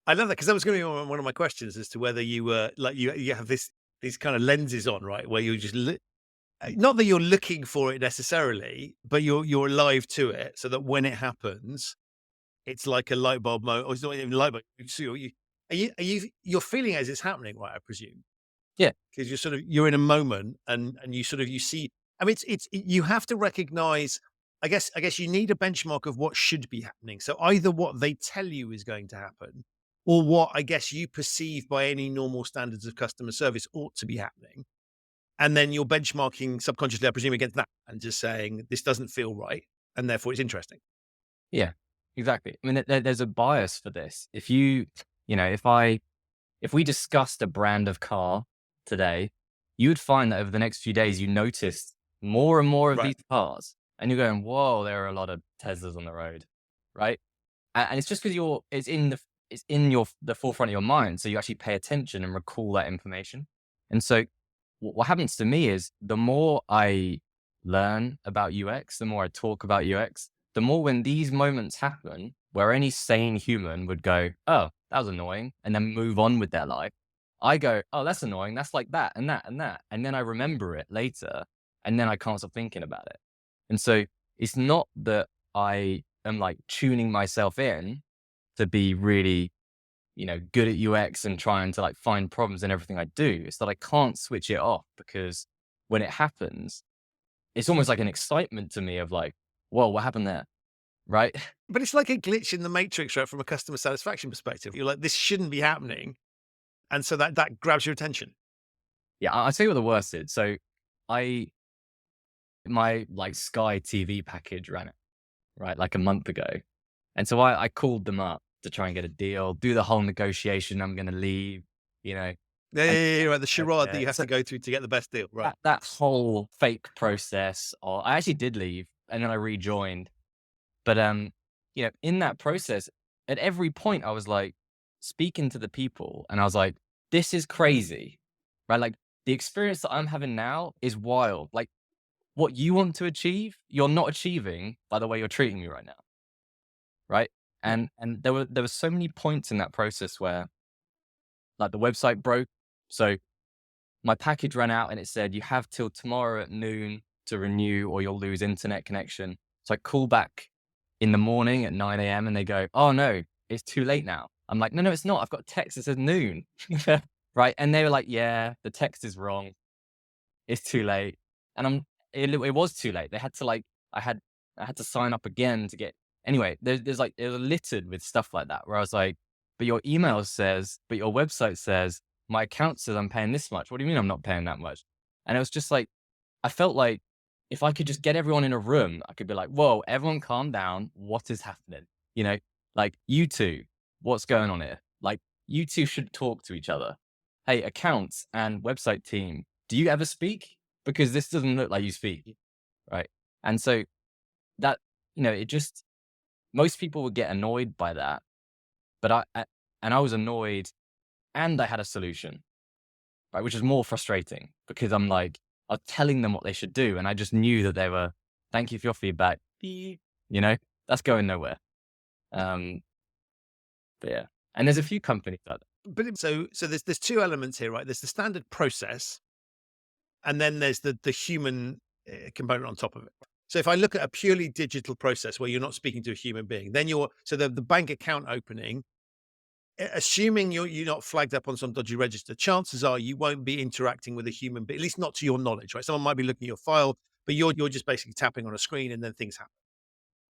I love that, because that was going to be one of my questions as to whether you were like, you have these kind of lenses on, right? Where you just not that you're looking for it necessarily, but you're alive to it, so that when it happens, it's like a light bulb moment, or it's not even light bulb. So you're feeling as it's happening, right? I presume. Yeah. Because you're in a moment, and you see. I mean, you have to recognize. I guess you need a benchmark of what should be happening. So either what they tell you is going to happen, or what I guess you perceive by any normal standards of customer service ought to be happening. And then you're benchmarking subconsciously, I presume, against that, and just saying this doesn't feel right, and therefore it's interesting. Yeah, exactly. I mean, there's a bias for this. If we discussed a brand of car today, you would find that over the next few days, you noticed more and more of Right. these cars, and you're going, "Whoa, there are a lot of Teslas on the road," right? And it's just because it's in the forefront of your mind, so you actually pay attention and recall that information. And so, what happens to me is the more I learn about UX, the more I talk about UX, the more when these moments happen, where any sane human would go, "Oh, that was annoying," and then move on with their life, I go, "Oh, that's annoying. That's like that and that and that." And then I remember it later, and then I can't stop thinking about it. And so it's not that I am like tuning myself in to be really, good at UX and trying to like find problems in everything I do. It's that I can't switch it off, because when it happens, it's almost like an excitement to me of like, whoa, what happened there? Right? But it's like a glitch in the matrix, right? From a customer satisfaction perspective, you're like, this shouldn't be happening, and so that grabs your attention. Yeah, I'll tell you what the worst is. So my like Sky TV package ran it, right? Like a month ago. And so I called them up to try and get a deal, do the whole negotiation. I'm going to leave, you know, Yeah, right. The charade that you have so to go through to get the best deal, right? that whole fake process. Or I actually did leave and then I rejoined. But, in that process, at every point, I was like speaking to the people and I was like, this is crazy, right? Like the experience that I'm having now is wild. Like what you want to achieve, you're not achieving by the way you're treating me right now. Right. And there were so many points in that process where like the website broke. So my package ran out and it said, you have till tomorrow at noon to renew or you'll lose internet connection. So I call back in the morning at 9 a.m. and they go, oh no, it's too late now. I'm like, no, it's not. I've got a text that says noon. Right. And they were like, yeah, the text is wrong. It's too late. And it was too late. They had to like, I had to sign up again to get, anyway, there's like, it was littered with stuff like that where I was like, but your email says, but your website says, my account says I'm paying this much. What do you mean I'm not paying that much? And it was just like, I felt like if I could just get everyone in a room, I could be like, whoa, everyone calm down. What is happening? Like you two, what's going on here? Like you two should talk to each other. Hey, accounts and website team, do you ever speak? Because this doesn't look like you speak. Right. And so that, it just, most people would get annoyed by that. But I was annoyed and I had a solution, right? Which is more frustrating because I'm like, I was telling them what they should do. And I just knew that they were, thank you for your feedback. That's going nowhere. But yeah. And there's a few companies like that. But so there's two elements here, right? There's the standard process, and then there's the human component on top of it. So if I look at a purely digital process where you're not speaking to a human being, then the bank account opening, assuming you're not flagged up on some dodgy register, chances are you won't be interacting with a human being, at least not to your knowledge, right? Someone might be looking at your file, but you're just basically tapping on a screen and then things happen.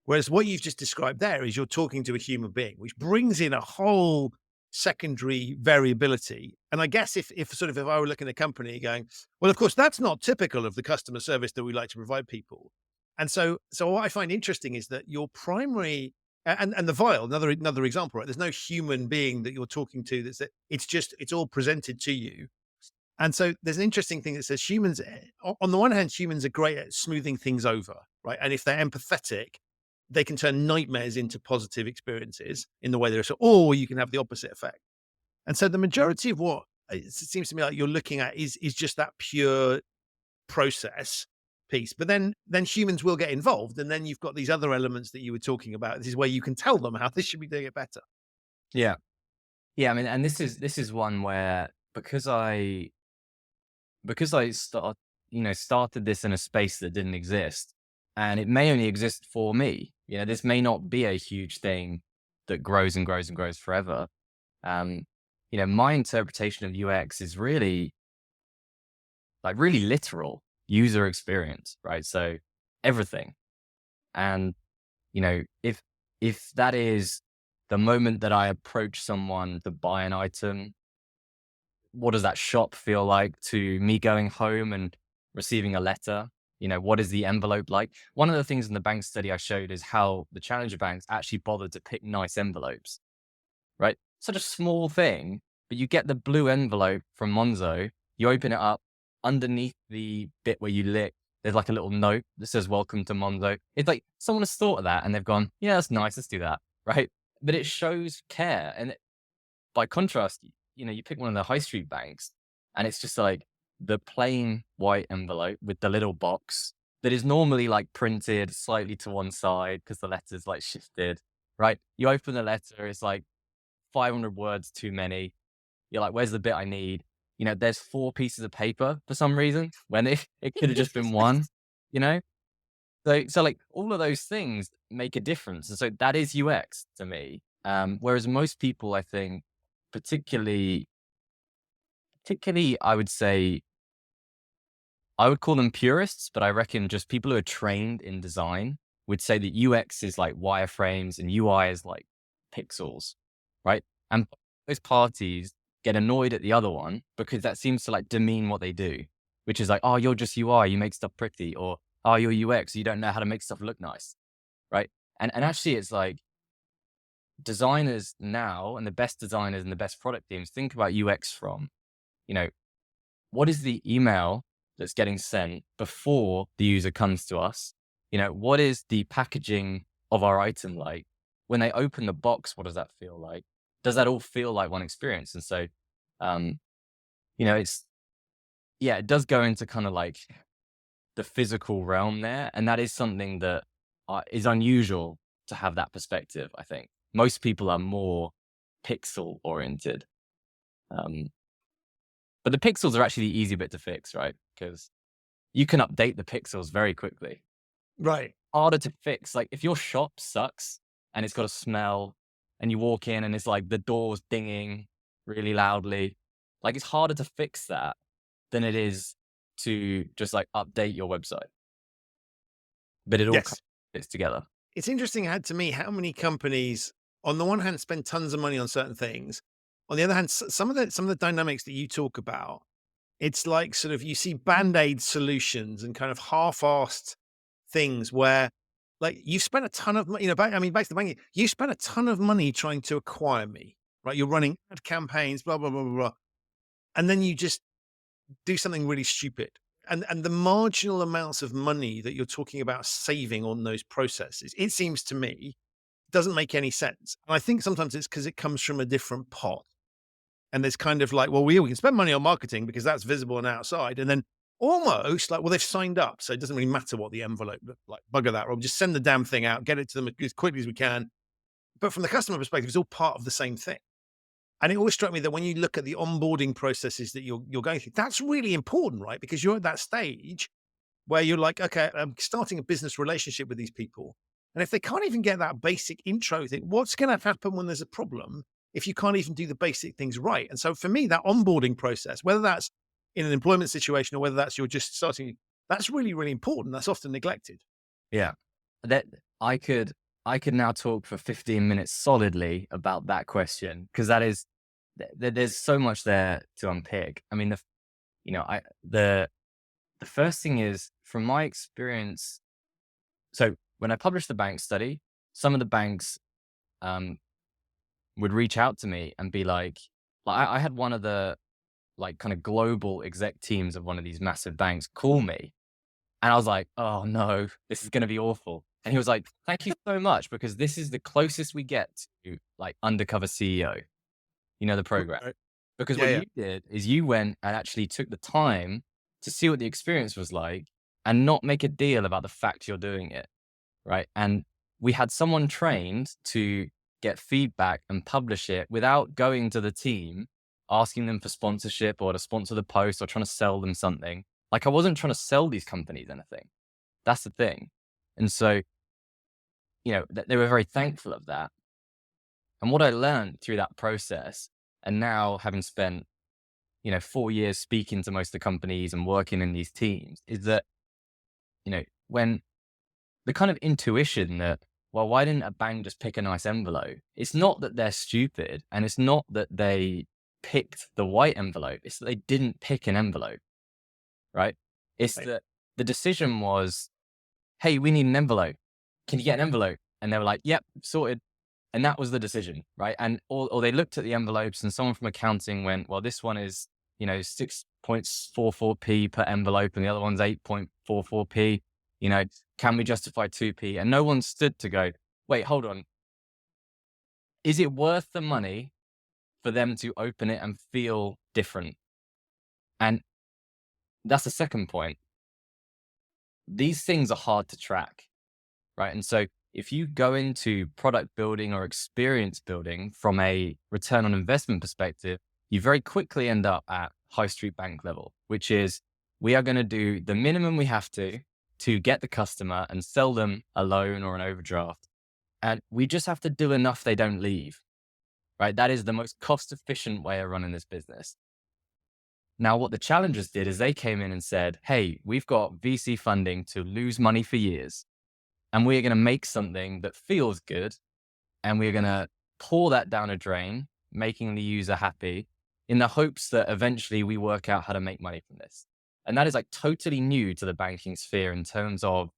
Whereas what you've just described there is you're talking to a human being, which brings in a whole secondary variability. And I guess if I were looking at a company going, well, of course, that's not typical of the customer service that we like to provide people. And so what I find interesting is that your primary and the vial, another example, right? There's no human being that you're talking to. It's all presented to you. And so there's an interesting thing that says humans, on the one hand, humans are great at smoothing things over, right? And if they're empathetic, they can turn nightmares into positive experiences in the way they're so, or you can have the opposite effect. And so the majority of what it seems to me like you're looking at is just that pure process piece. But then humans will get involved, and then you've got these other elements that you were talking about. This is where you can tell them how they should be doing it better. Yeah. Yeah. I mean, and this is one where because I started this in a space that didn't exist, and it may only exist for me. This may not be a huge thing that grows and grows and grows forever. My interpretation of UX is really literal user experience, right? So everything. And, if that is the moment that I approach someone to buy an item, what does that shop feel like to me going home and receiving a letter? What is the envelope like? One of the things in the bank study I showed is how the challenger banks actually bothered to pick nice envelopes, right? Such a small thing, but you get the blue envelope from Monzo, you open it up, underneath the bit where you lick, there's like a little note that says, "Welcome to Monzo." It's like someone has thought of that and they've gone, yeah, that's nice, let's do that, right? But it shows care. And by contrast, you pick one of the high street banks and it's just like the plain white envelope with the little box that is normally like printed slightly to one side because the letter's like shifted, right? You open the letter, it's like 500 words too many. You're like, where's the bit I need? There's 4 pieces of paper for some reason when it could have just been one, So like all of those things make a difference. And so that is UX to me. Whereas most people, I think, particularly, I would say, I would call them purists, but I reckon just people who are trained in design would say that UX is like wireframes and UI is like pixels, right? And those parties get annoyed at the other one because that seems to like demean what they do, which is like, oh, you're just UI, you make stuff pretty, or oh, you're UX, you don't know how to make stuff look nice, right? And actually it's like designers now and the best designers and the best product teams think about UX from, what is the email that's getting sent before the user comes to us? What is the packaging of our item like? When they open the box, what does that feel like? Does that all feel like one experience? And so, it does go into kind of like the physical realm there. And that is something that is unusual to have that perspective, I think. Most people are more pixel oriented. But the pixels are actually the easy bit to fix, right? Because you can update the pixels very quickly. Right. Harder to fix. Like if your shop sucks and it's got a smell and you walk in and it's like the door's dinging really loudly, like it's harder to fix that than it is to just like update your website. But it all fits together. It's interesting to me how many companies, on the one hand, spend tons of money on certain things. On the other hand, some of the dynamics that you talk about, it's like sort of you see band-aid solutions and kind of half-assed things where like you've spent a ton of money, back to the banking, you spent a ton of money trying to acquire me, right? You're running ad campaigns, blah, blah, blah, blah, blah. And then you just do something really stupid. And the marginal amounts of money that you're talking about saving on those processes, it seems to me, doesn't make any sense. And I think sometimes it's because it comes from a different pot. And there's kind of like, well, we can spend money on marketing because that's visible and outside. And then almost like, well, they've signed up, so it doesn't really matter what the envelope looked like. Bugger that, Rob. Just send the damn thing out, get it to them as quickly as we can. But from the customer perspective, it's all part of the same thing. And it always struck me that when you look at the onboarding processes that you're going through, that's really important, right? Because you're at that stage where you're like, okay, I'm starting a business relationship with these people. And if they can't even get that basic intro thing, what's going to happen when there's a problem if you can't even do the basic things right? And so for me, that onboarding process, whether that's in an employment situation or whether that's you're just starting, that's really, really important. That's often neglected. Yeah. That I could now talk for 15 minutes solidly about that question, because that is there's so much there to unpick. I mean, the first thing is, from my experience, so when I published the bank study, some of the banks would reach out to me and be like I had one of the like kind of global exec teams of one of these massive banks call me, and I was like, oh no, this is going to be awful. And he was like, thank you so much, because this is the closest we get to like Undercover CEO, the program. Right. Because Yeah, what yeah. you did is you went and actually took the time to see what the experience was like and not make a deal about the fact you're doing it. Right. And we had someone trained to get feedback and publish it without going to the team, asking them for sponsorship or to sponsor the post or trying to sell them something. Like, I wasn't trying to sell these companies anything. That's the thing. And so, they were very thankful of that. And what I learned through that process, and now having spent 4 years speaking to most of the companies and working in these teams, is that, when the kind of intuition that, well, why didn't a bank just pick a nice envelope? It's not that they're stupid, and it's not that they picked the white envelope. It's that they didn't pick an envelope, right? It's Right. that the decision was, hey, we need an envelope. Can you get an envelope? And they were like, yep, sorted. And that was the decision, right? And or they looked at the envelopes, and someone from accounting went, well, this one is 6.44p per envelope, and the other one's 8.44p. Can we justify 2p? And no one stood to go, wait, hold on. Is it worth the money for them to open it and feel different? And that's the second point. These things are hard to track, right? And so if you go into product building or experience building from a return on investment perspective, you very quickly end up at high street bank level, which is, we are going to do the minimum we have to get the customer and sell them a loan or an overdraft. And we just have to do enough they don't leave, right? That is the most cost efficient way of running this business. Now, what the challengers did is they came in and said, hey, we've got VC funding to lose money for years, and we're going to make something that feels good, and we're going to pour that down a drain, making the user happy, in the hopes that eventually we work out how to make money from this. And that is like totally new to the banking sphere in terms of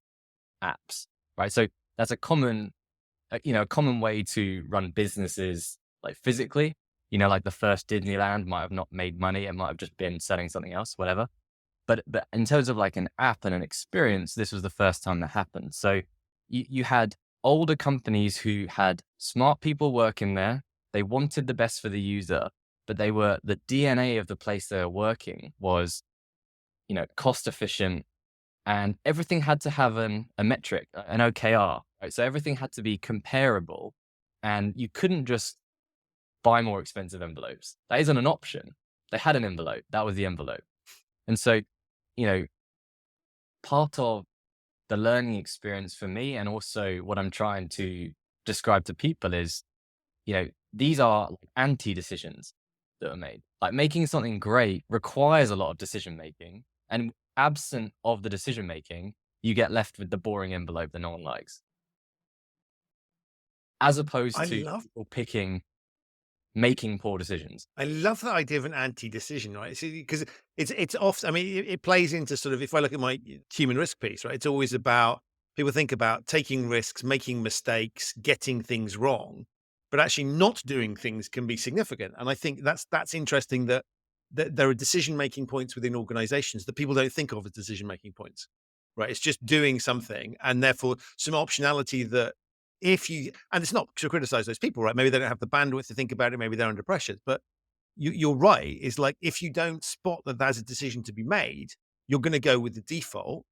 apps, right? So that's a common way to run businesses, like physically. Like the first Disneyland might have not made money. It might have just been selling something else, whatever. But in terms of like an app and an experience, this was the first time that happened. So you had older companies who had smart people working there. They wanted the best for the user, but the DNA of the place they were working was, cost efficient, and everything had to have a metric, an OKR, right? So everything had to be comparable, and you couldn't just buy more expensive envelopes. That isn't an option. They had an envelope. That was the envelope. And so, part of the learning experience for me, and also what I'm trying to describe to people, is, these are anti-decisions that are made. Like, making something great requires a lot of decision making, and absent of the decision making, you get left with the boring envelope that no one likes. As opposed I to love people making poor decisions. I love that idea of an anti-decision, right? Because it's often, I mean, it plays into sort of, if I look at my human risk piece, right? It's always about, people think about taking risks, making mistakes, getting things wrong, but actually not doing things can be significant. And I think that's interesting that there are decision-making points within organizations that people don't think of as decision-making points, right? It's just doing something, and therefore some optionality that, and it's not to criticize those people, right? Maybe they don't have the bandwidth to think about it. Maybe they're under pressure, but you're right. Is like, if you don't spot that there's a decision to be made, you're going to go with the default.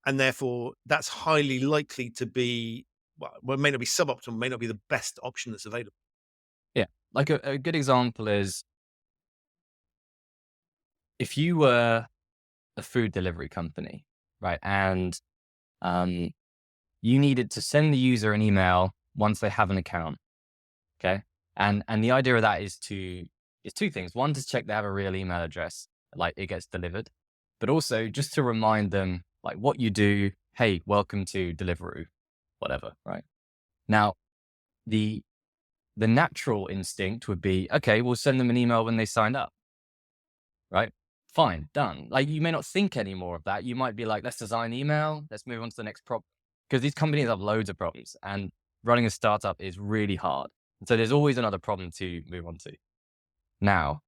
And therefore that's highly likely to be, well, it may not be suboptimal, may not be the best option that's available. Yeah. Like a good example is, if you were a food delivery company, right? And you needed to send the user an email once they have an account. Okay. And the idea of that is two things. One, to check they have a real email address, like it gets delivered, but also just to remind them, like, what you do. Hey, welcome to Deliveroo, whatever, right? Now, the the natural instinct would be, okay, we'll send them an email when they signed up, right? Fine, done. Like, you may not think any more of that. You might be like, let's design email, let's move on to the next problem. Because these companies have loads of problems, and running a startup is really hard. And so there's always another problem to move on to. Now,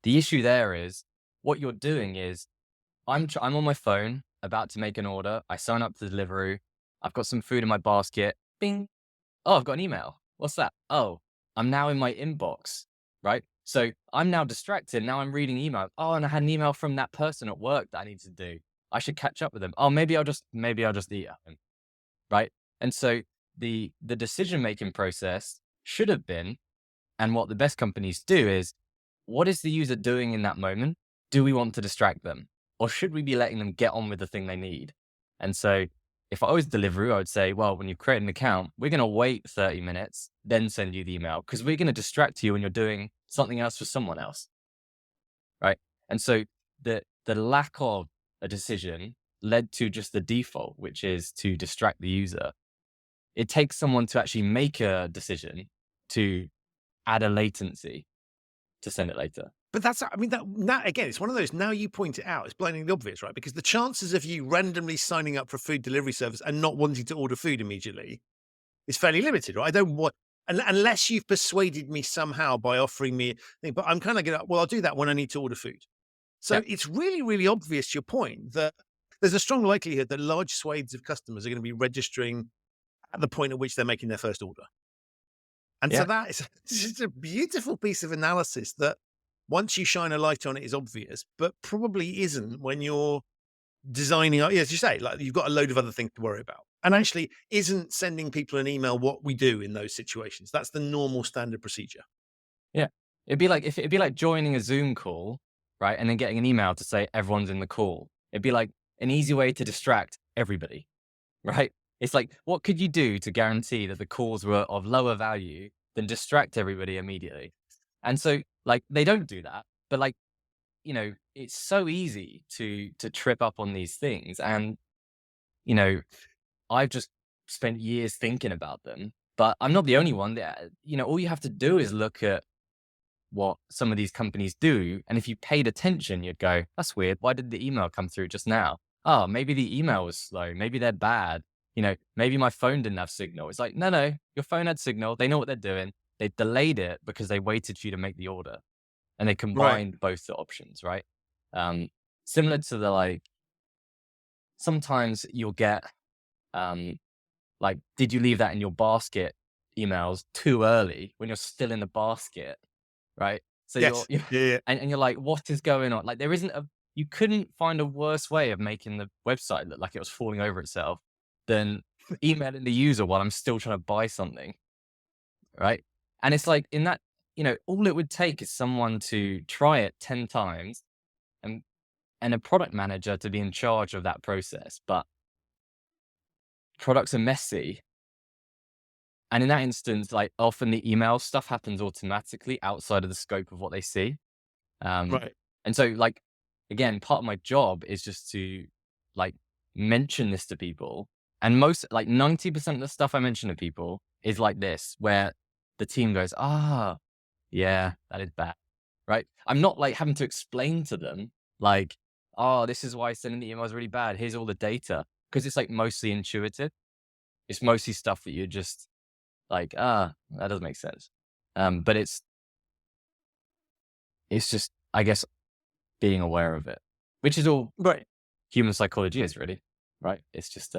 the issue there is what you're doing is I'm on my phone about to make an order. I sign up to Deliveroo. I've got some food in my basket. Bing. Oh, I've got an email. What's that? Oh, I'm now in my inbox, right? So I'm now distracted. Now I'm reading email. Oh, and I had an email from that person at work that I need to do. I should catch up with them. Oh, maybe I'll just eat at them, right? And so the decision-making process should have been, and what the best companies do is, what is the user doing in that moment? Do we want to distract them? Or should we be letting them get on with the thing they need? And so if I was Deliveroo, I would say, well, when you create an account, we're going to wait 30 minutes, then send you the email, because we're going to distract you when you're doing something else for someone else, right? And so the lack of a decision led to just the default, which is to distract the user. It takes someone to actually make a decision to add a latency to send it later. But that's, I mean, that again, it's one of those, now you point it out, it's blindingly obvious, right? Because the chances of you randomly signing up for a food delivery service and not wanting to order food immediately is fairly limited, right? I don't want, unless you've persuaded me somehow by offering me a thing, but I'm kind of going to, well, I'll do that when I need to order food. So it's really, really obvious, your point, that there's a strong likelihood that large swathes of customers are going to be registering at the point at which they're making their first order. And so that is just a beautiful piece of analysis that, once you shine a light on it, is obvious, but probably isn't when you're designing, as you say, like, you've got a load of other things to worry about. And actually isn't sending people an email what we do in those situations. That's the normal standard procedure. Yeah. It'd be like joining a Zoom call, right? And then getting an email to say everyone's in the call. It'd be like an easy way to distract everybody, right? It's like, what could you do to guarantee that the calls were of lower value than distract everybody immediately? And so, like, they don't do that, but, like, you know, it's so easy to trip up on these things. And, you know, I've just spent years thinking about them, but I'm not the only one. That, you know, all you have to do is look at what some of these companies do. And if you paid attention, you'd go, that's weird. Why did the email come through just now? Oh, maybe the email was slow. Maybe they're bad. You know, maybe my phone didn't have signal. It's like, no, your phone had signal. They know what they're doing. They delayed it because they waited for you to make the order, and they combined both the options, right? Similar to the, like, sometimes you'll get, like, did you leave that in your basket emails too early when you're still in the basket, right? So you're and you're like, what is going on? Like, you couldn't find a worse way of making the website look like it was falling over itself than emailing the user while I'm still trying to buy something, right? And it's like, in that, you know, all it would take is someone to try it 10 times and a product manager to be in charge of that process. But products are messy. And in that instance, like, often the email stuff happens automatically outside of the scope of what they see. And so, like, again, part of my job is just to, like, mention this to people. And most, like, 90% of the stuff I mention to people is like this, where the team goes, yeah, that is bad, right? I'm not, like, having to explain to them, like, oh, this is why sending the email is really bad. Here's all the data. Because it's, like, mostly intuitive. It's mostly stuff that you're just like, that doesn't make sense. But it's just, I guess, being aware of it, which is all human psychology is, really, right? It's just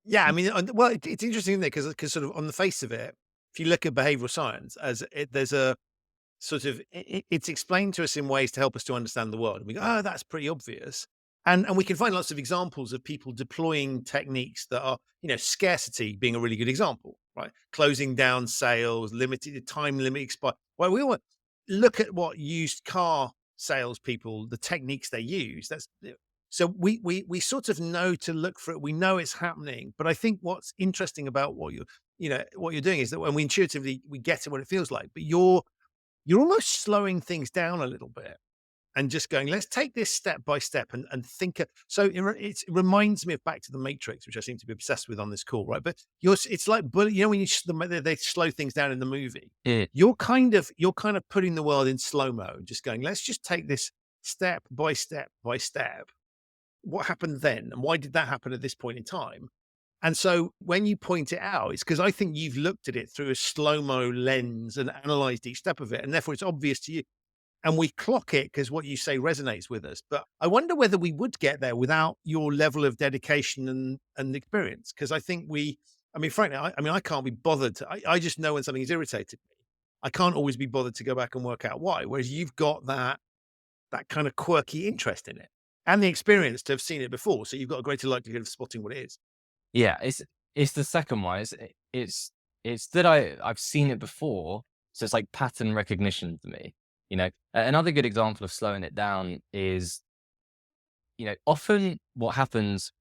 yeah, I mean, well, it's interesting, isn't it? Because sort of on the face of it, if you look at behavioral science, there's a sort of, it's explained to us in ways to help us to understand the world. And we go, oh, that's pretty obvious. And we can find lots of examples of people deploying techniques that are, you know, scarcity being a really good example, right? Closing down sales, limited time limit expire. Well, we all look at what used car salespeople, the techniques they use. So we sort of know to look for it. We know it's happening. But I think what's interesting about what you're doing is that when we intuitively, we get to what it feels like, but you're almost slowing things down a little bit and just going, let's take this step by step and think. So it reminds me of Back to the Matrix, which I seem to be obsessed with on this call, right? But it's like bullet. When they slow things down in the movie, Yeah. you're kind of putting the world in slow mo and just going, let's just take this step by step by step. What happened then, and why did that happen at this point in time? And so when you point it out, it's because I think you've looked at it through a slow mo lens and analyzed each step of it, and therefore it's obvious to you. And we clock it because what you say resonates with us. But I wonder whether we would get there without your level of dedication and experience. Because I think frankly, I can't be bothered I just know when something is irritated me. I can't always be bothered to go back and work out why. Whereas you've got that kind of quirky interest in it and the experience to have seen it before. So you've got a greater likelihood of spotting what it is. Yeah, it's the second one. It's that I've seen it before, so it's like pattern recognition to me. Another good example of slowing it down is, often what happens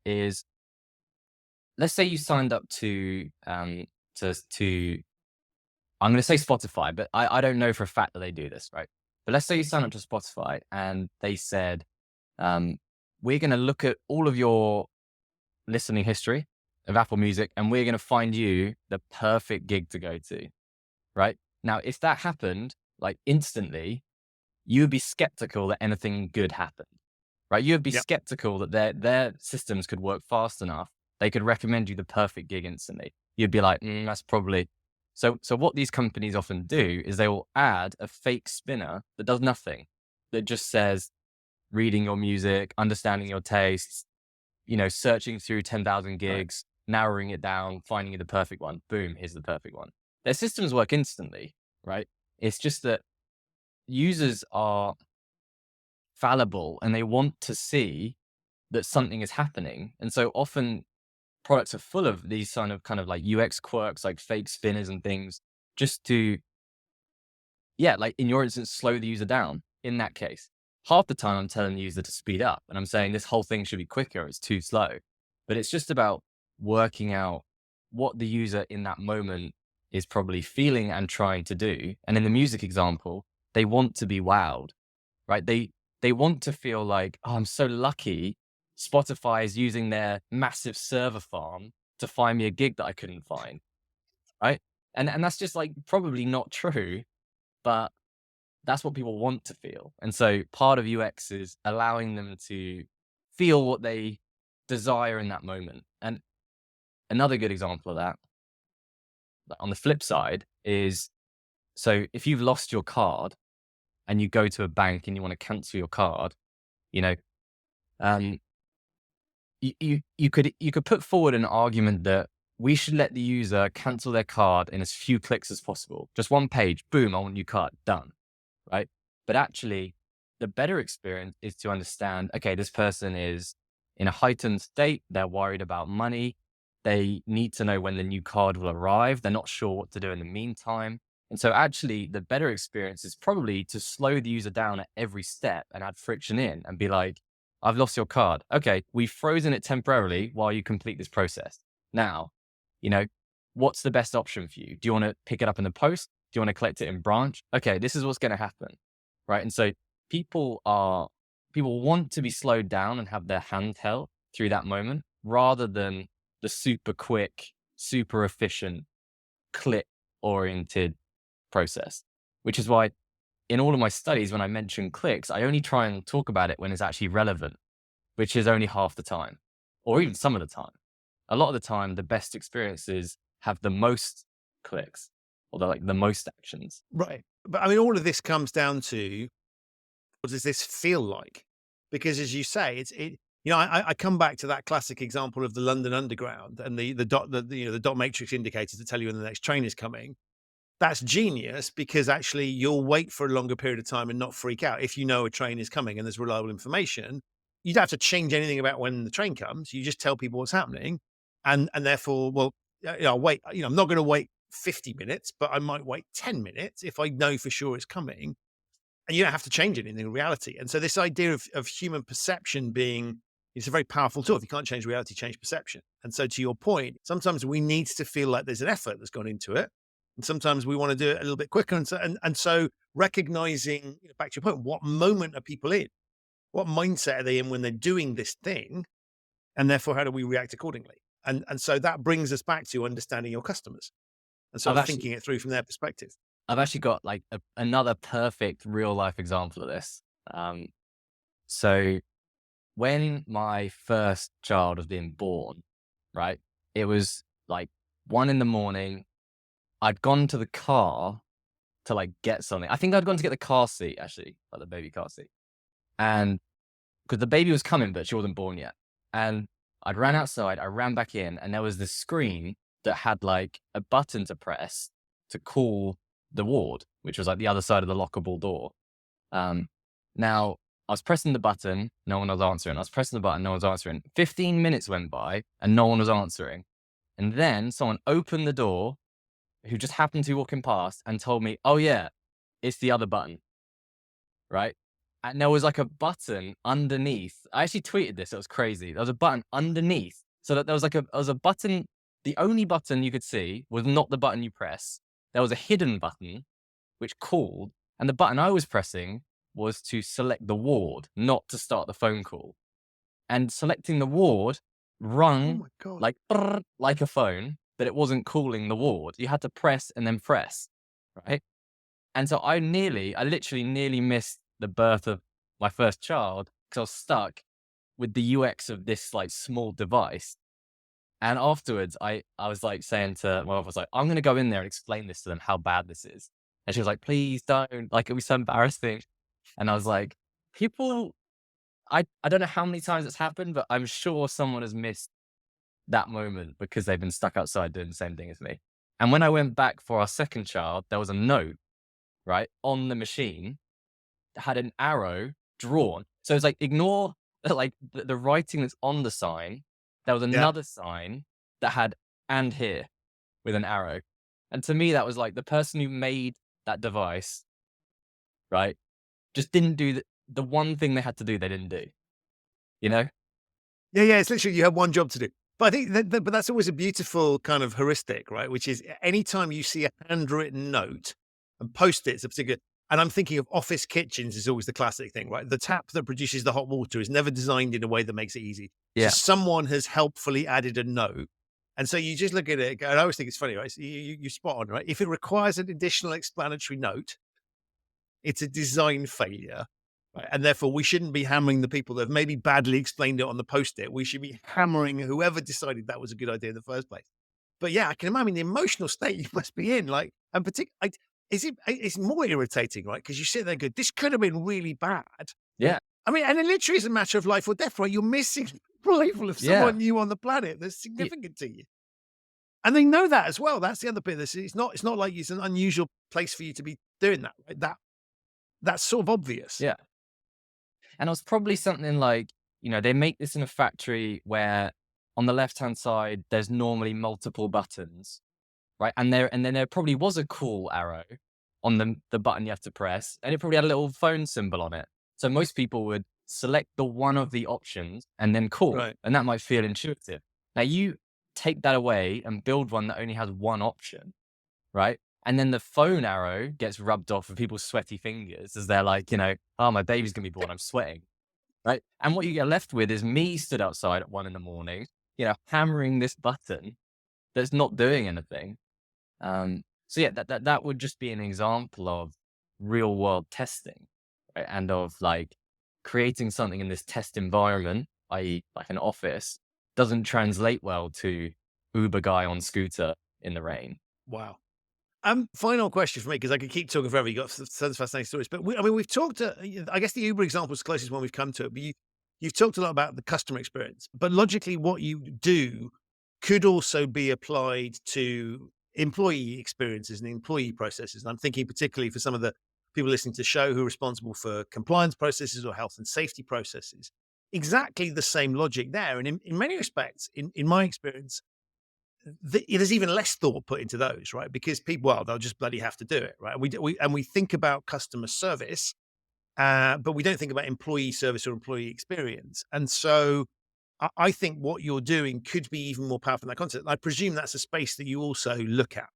is, let's say you signed up to I'm going to say Spotify, but I don't know for a fact that they do this, right? But let's say you sign up to Spotify and they said, we're going to look at all of your listening history of Apple Music, and we're going to find you the perfect gig to go to, right? Now, if that happened, like instantly, you would be skeptical that anything good happened, right? You would be skeptical that their systems could work fast enough. They could recommend you the perfect gig instantly. You'd be like, that's probably... So what these companies often do is they will add a fake spinner that does nothing, that just says, reading your music, understanding your tastes, searching through 10,000 gigs, narrowing it down, finding you the perfect one. Boom, here's the perfect one. Their systems work instantly, right? It's just that users are fallible and they want to see that something is happening. And so often products are full of these kind of like UX quirks, like fake spinners and things, just to, like in your instance, slow the user down. In that case, half the time I'm telling the user to speed up and I'm saying this whole thing should be quicker. It's too slow. But it's just about working out what the user in that moment is probably feeling and trying to do. And in the music example, they want to be wowed, right? They want to feel like, oh, I'm so lucky Spotify is using their massive server farm to find me a gig that I couldn't find, right? And that's just like probably not true, but that's what people want to feel. And so part of UX is allowing them to feel what they desire in that moment. And another good example of that, on the flip side, is, so if you've lost your card and you go to a bank and you want to cancel your card, you could put forward an argument that we should let the user cancel their card in as few clicks as possible. Just one page, boom, I want a new card, done, right? But actually, the better experience is to understand, okay, this person is in a heightened state. They're worried about money. They need to know when the new card will arrive. They're not sure what to do in the meantime. And so actually, the better experience is probably to slow the user down at every step and add friction in and be like, I've lost your card. Okay, we've frozen it temporarily while you complete this process. Now, what's the best option for you? Do you want to pick it up in the post? Do you want to collect it in branch? Okay, this is what's going to happen, right? And so people want to be slowed down and have their hand held through that moment rather than the super quick, super efficient, click-oriented process, which is why in all of my studies, when I mention clicks, I only try and talk about it when it's actually relevant, which is only half the time, or even some of the time. A lot of the time, the best experiences have the most clicks, or the most actions. Right. But I mean, all of this comes down to, what does this feel like? Because as you say, I come back to that classic example of the London Underground and the dot matrix indicators that tell you when the next train is coming. That's genius because actually you'll wait for a longer period of time and not freak out. If you know a train is coming and there's reliable information, you don't have to change anything about when the train comes. You just tell people what's happening. And therefore, well, I'll wait. I'm not going to wait 50 minutes, but I might wait 10 minutes if I know for sure it's coming. And you don't have to change anything in reality. And so this idea of human perception it's a very powerful tool. If you can't change reality, change perception. And so to your point, sometimes we need to feel like there's an effort that's gone into it. And sometimes we want to do it a little bit quicker. And so recognizing, back to your point, what moment are people in? What mindset are they in when they're doing this thing? And therefore, how do we react accordingly? And so that brings us back to understanding your customers and sort I've of actually, thinking it through from their perspective. I've actually got like another perfect real life example of this. Um, so when my first child was being born, right, it was like 1 a.m. I'd gone to the car to like get something. I think I'd gone to get the car seat, actually, like the baby car seat. And because the baby was coming, but she wasn't born yet. And I'd ran outside, I ran back in, and there was this screen that had like a button to press to call the ward, which was like the other side of the lockable door. Now, I was pressing the button, no one was answering. I was pressing the button, no one was answering. 15 minutes went by and no one was answering. And then someone opened the door who just happened to be walking past and told me, oh yeah, it's the other button, right? And there was like a button underneath. I actually tweeted this. It was crazy. There was a button underneath. So that there was a button. The only button you could see was not the button you press. There was a hidden button which called, and the button I was pressing was to select the ward, not to start the phone call. And selecting the ward Oh rung my God. like brrr, like a phone, but it wasn't calling the ward. You had to press and then press, right? And so I literally nearly missed the birth of my first child because I was stuck with the UX of this like small device. And afterwards, I was like saying to my wife, I was like, I'm going to go in there and explain this to them, how bad this is. And she was like, please don't, like, it'll be so embarrassing. And I was like, people, I don't know how many times it's happened, but I'm sure someone has missed that moment because they've been stuck outside doing the same thing as me. And when I went back for our second child, there was a note, right, on the machine that had an arrow drawn. So it's like, ignore like the writing that's on the sign. There was Yeah. another sign that had "and here" with an arrow. And to me, that was like the person who made that device, right, just didn't do the one thing they had to do, they didn't do, you know? Yeah, yeah, it's literally you have one job to do. But I think but that's always a beautiful kind of heuristic, right? Which is anytime you see a handwritten note and Post-its, a particular, and I'm thinking of office kitchens is always the classic thing, right? The tap that produces the hot water is never designed in a way that makes it easy. So Yeah. someone has helpfully added a note. And so you just look at it, and I always think it's funny, right? So you spot on, right? If it requires an additional explanatory note, it's a design failure. Right? And therefore, we shouldn't be hammering the people that have maybe badly explained it on the Post-it. We should be hammering whoever decided that was a good idea in the first place. But yeah, I can imagine the emotional state you must be in. Like, and particularly, it's more irritating, right? Because you sit there and go, this could have been really bad. Yeah. I mean, and it literally is a matter of life or death, right? You're missing the life of Yeah. someone new on the planet that's significant to you. And they know that as well. That's the other bit. It's not like it's an unusual place for you to be doing that, right? That's sort of obvious. Yeah. And it was probably something like, they make this in a factory where on the left-hand side, there's normally multiple buttons, right? And then there probably was a call arrow on the button you have to press, and it probably had a little phone symbol on it. So most people would select the one of the options and then call, Right. and that might feel intuitive. Now you take that away and build one that only has one option, right? And then the phone arrow gets rubbed off of people's sweaty fingers as they're like, oh, my baby's going to be born. I'm sweating, right? And what you get left with is me stood outside at 1 a.m, hammering this button that's not doing anything. So yeah, that would just be an example of real world testing, right? And of like creating something in this test environment, i.e. like an office, doesn't translate well to Uber guy on scooter in the rain. Wow. Final question for me, because I could keep talking forever. You got tons of fascinating stories, but we've talked. I guess the Uber example is the closest one we've come to it. But you've talked a lot about the customer experience, but logically, what you do could also be applied to employee experiences and employee processes. And I'm thinking particularly for some of the people listening to the show who are responsible for compliance processes or health and safety processes. Exactly the same logic there, and in many respects, in my experience, there's even less thought put into those, right? Because people, well, they'll just bloody have to do it, right? We think about customer service, but we don't think about employee service or employee experience. And so I think what you're doing could be even more powerful in that concept. I presume that's a space that you also look at.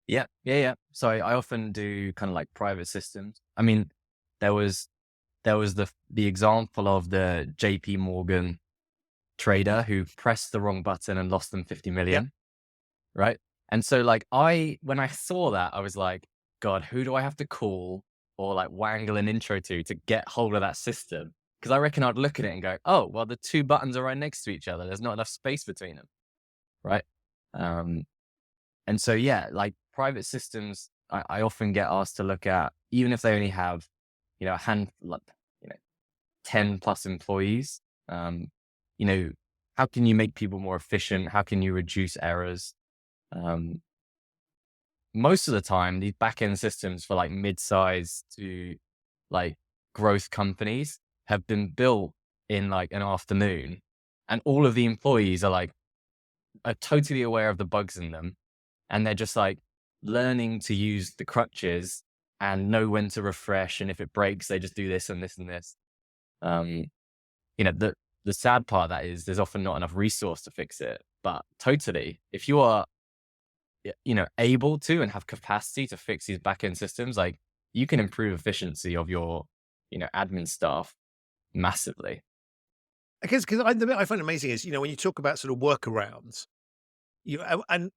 Yeah. So I often do kind of like private systems. I mean, there was the example of the JP Morgan trader who pressed the wrong button and lost them 50 Yep. million. Right. And so like when I saw that, I was like, God, who do I have to call or like wangle an intro to get hold of that system? Because I reckon I'd look at it and go, oh, well, the two buttons are right next to each other. There's not enough space between them. Right. Um, and so, yeah, like private systems, I often get asked to look at, even if they only have, a like, 10 plus employees, you know, how can you make people more efficient? How can you reduce errors? Um, Most of the time, these back-end systems for like mid-size to like growth companies have been built in like an afternoon, and all of the employees are totally aware of the bugs in them, and they're just like learning to use the crutches and know when to refresh, and if it breaks, they just do this and this and this. Um, the sad part of that is there's often not enough resource to fix it, but totally, if you are able to and have capacity to fix these back-end systems, like you can improve efficiency of your, admin staff massively. Because the bit I find amazing is, when you talk about sort of workarounds, and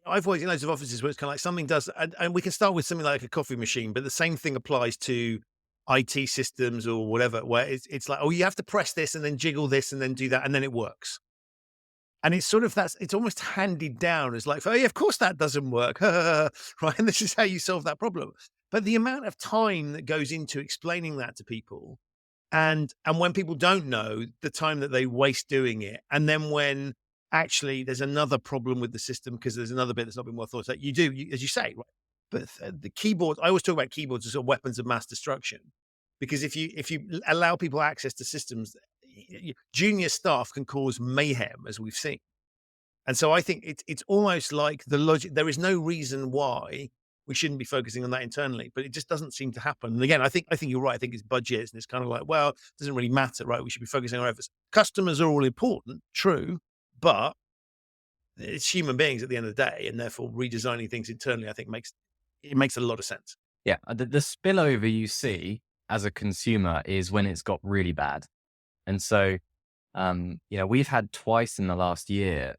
I've worked in loads of offices where it's kind of like something does, and we can start with something like a coffee machine, but the same thing applies to IT systems or whatever, where it's like, oh, you have to press this and then jiggle this and then do that, and then it works. And it's sort of it's almost handed down as like, oh yeah, of course that doesn't work, right? And this is how you solve that problem. But the amount of time that goes into explaining that to people, and when people don't know, the time that they waste doing it, and then when actually there's another problem with the system because there's another bit that's not been well thought out, as you say, right? But the keyboard, I always talk about keyboards as sort of weapons of mass destruction, because if you allow people access to systems, junior staff can cause mayhem, as we've seen. And so I think it's almost like the logic. There is no reason why we shouldn't be focusing on that internally, but it just doesn't seem to happen. And again, I think you're right. I think it's budgets, and it's kind of like, well, it doesn't really matter, right? We should be focusing on our efforts. Customers are all important, true, but it's human beings at the end of the day, and therefore redesigning things internally, I think makes a lot of sense. Yeah. The spillover you see as a consumer is when it's got really bad. And so, we've had twice in the last year,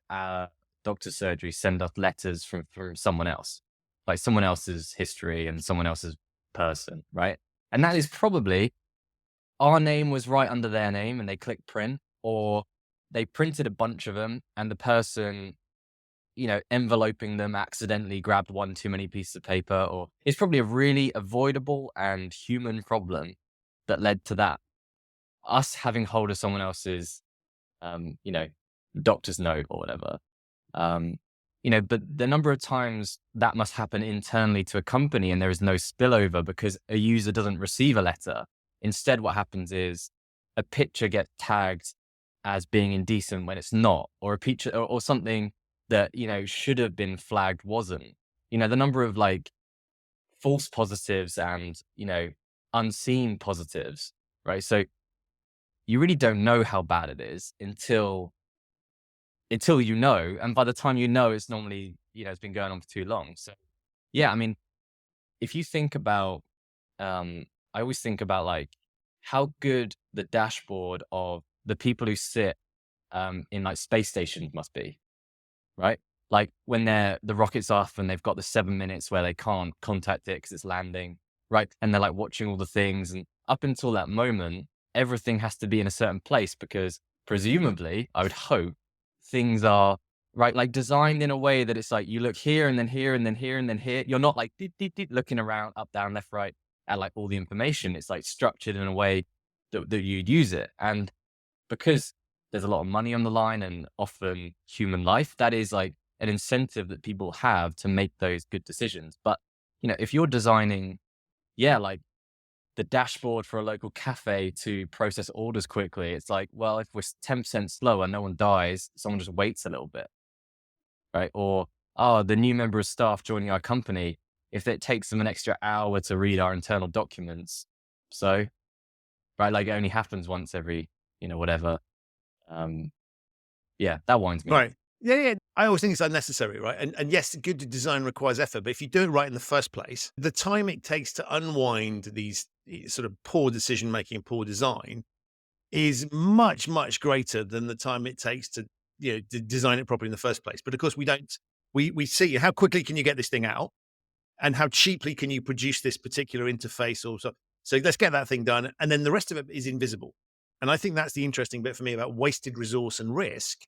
doctor surgery send us letters from someone else, like someone else's history and someone else's person, right? And that is probably our name was right under their name and they clicked print, or they printed a bunch of them and the person, enveloping them accidentally grabbed one too many pieces of paper, or it's probably a really avoidable and human problem that led to that. Us having hold of someone else's, doctor's note or whatever. But the number of times that must happen internally to a company and there is no spillover because a user doesn't receive a letter. Instead, what happens is a picture gets tagged as being indecent when it's not, or a picture or something that, should have been flagged wasn't. The number of like false positives and, unseen positives, right? So you really don't know how bad it is until you know. And by the time you know, it's normally, it's been going on for too long. So yeah, I mean, if you think about, I always think about like how good the dashboard of the people who sit in like space stations must be, right? Like when the rocket's off and they've got the 7 minutes where they can't contact it because it's landing, right? And they're like watching all the things. And up until that moment, everything has to be in a certain place because presumably, I would hope, things are right, like designed in a way that it's like you look here and then here and then here and then here. You're not like looking around, up, down, left, right at like all the information. It's like structured in a way that you'd use it. And because there's a lot of money on the line and often human life, that is like an incentive that people have to make those good decisions. But, if you're designing, like the dashboard for a local cafe to process orders quickly, it's like, well, if we're 10% slower, no one dies, someone just waits a little bit, right? Or, the new member of staff joining our company, if it takes them an extra hour to read our internal documents, so, right, like it only happens once every, whatever. That winds me up. Right. Yeah. I always think it's unnecessary, right? And yes, good design requires effort, but if you do it right in the first place, the time it takes to unwind these sort of poor decision making and poor design is much, much greater than the time it takes to, design it properly in the first place. But of course, we don't. We see how quickly can you get this thing out, and how cheaply can you produce this particular interface, or so. So let's get that thing done, and then the rest of it is invisible. And I think that's the interesting bit for me about wasted resource and risk,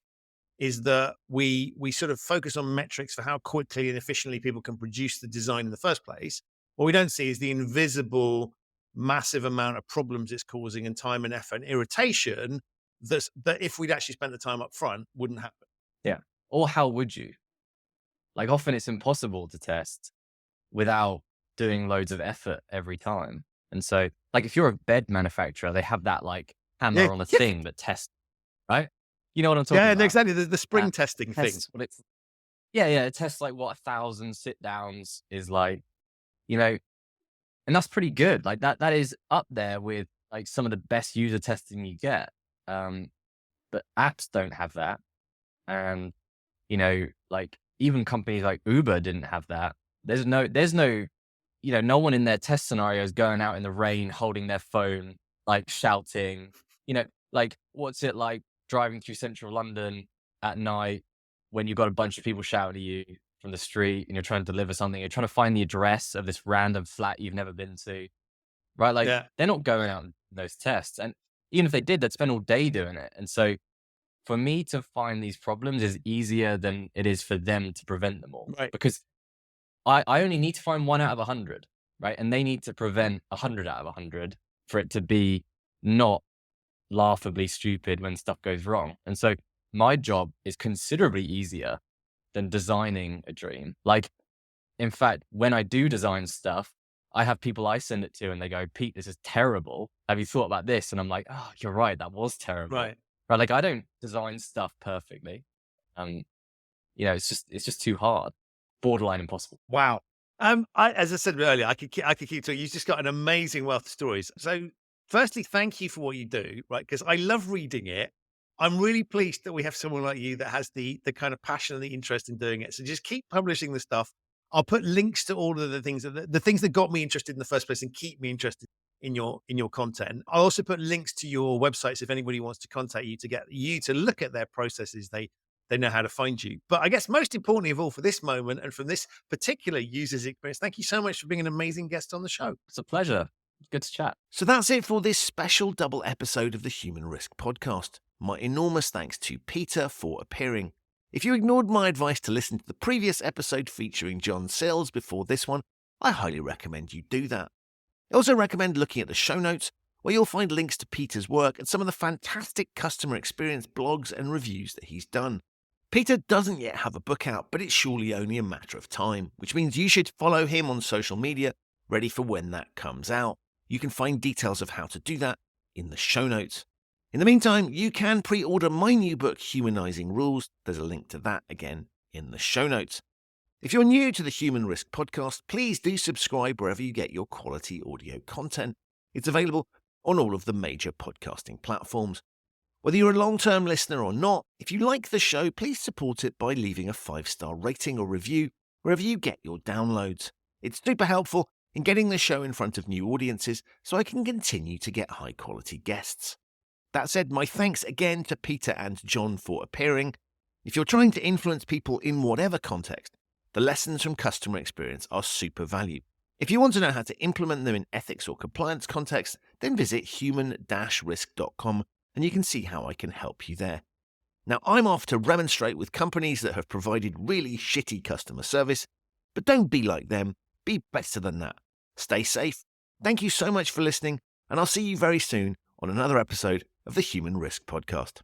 is that we sort of focus on metrics for how quickly and efficiently people can produce the design in the first place. What we don't see is the invisible massive amount of problems it's causing, and time and effort and irritation that if we'd actually spent the time up front wouldn't happen. Yeah. Or how would you? Like often it's impossible to test without doing loads of effort every time. And so like if you're a bed manufacturer, they have that like hammer on a thing that tests, right? You know what I'm talking about? Yeah, exactly. The spring testing thing. What it's, yeah. It tests like what 1,000 sit downs is like, you know, and that's pretty good. Like that is up there with like some of the best user testing you get. But apps don't have that. And, like even companies like Uber didn't have that. There's no, no one in their test scenarios going out in the rain, holding their phone, like shouting, like what's it like driving through central London at night when you've got a bunch of people shouting at you from the street and you're trying to deliver something, you're trying to find the address of this random flat you've never been to, right? Like they're not going out in those tests. And even if they did, they'd spend all day doing it. And so for me to find these problems is easier than it is for them to prevent them all. Right. Because I only need to find 1 out of 100, right? And they need to prevent 100 out of 100 for it to be not laughably stupid when stuff goes wrong. And so my job is considerably easier than designing a dream. Like, in fact, when I do design stuff, I have people I send it to and they go, Pete, this is terrible. Have you thought about this? And I'm like, oh, you're right. That was terrible. Right. Like I don't design stuff perfectly. It's just too hard, borderline impossible. Wow. As I said earlier, I could keep talking. You've just got an amazing wealth of stories. So firstly, thank you for what you do, right? Because I love reading it. I'm really pleased that we have someone like you that has the kind of passion and the interest in doing it. So just keep publishing the stuff. I'll put links to all of the things that got me interested in the first place and keep me interested in your content. I'll also put links to your websites if anybody wants to contact you to get you to look at their processes. They know how to find you. But I guess most importantly of all for this moment and from this particular user's experience, thank you so much for being an amazing guest on the show. It's a pleasure. Good to chat. So that's it for this special double episode of the Human Risk Podcast. My enormous thanks to Peter for appearing. If you ignored my advice to listen to the previous episode featuring John Sills before this one, I highly recommend you do that. I also recommend looking at the show notes, where you'll find links to Peter's work and some of the fantastic customer experience blogs and reviews that he's done. Peter doesn't yet have a book out, but it's surely only a matter of time, which means you should follow him on social media, ready for when that comes out. You can find details of how to do that in the show notes. In the meantime, you can pre-order my new book, Humanizing Rules. There's a link to that again in the show notes. If you're new to the Human Risk Podcast, please do subscribe wherever you get your quality audio content. It's available on all of the major podcasting platforms. Whether you're a long-term listener or not, if you like the show, please support it by leaving a 5-star rating or review wherever you get your downloads. It's super helpful in getting the show in front of new audiences so I can continue to get high-quality guests. That said, my thanks again to Peter and John for appearing. If you're trying to influence people in whatever context, the lessons from customer experience are super valued. If you want to know how to implement them in ethics or compliance context, then visit human-risk.com and you can see how I can help you there. Now, I'm off to remonstrate with companies that have provided really shitty customer service, but don't be like them. Be better than that. Stay safe. Thank you so much for listening, and I'll see you very soon on another episode of the Human Risk Podcast.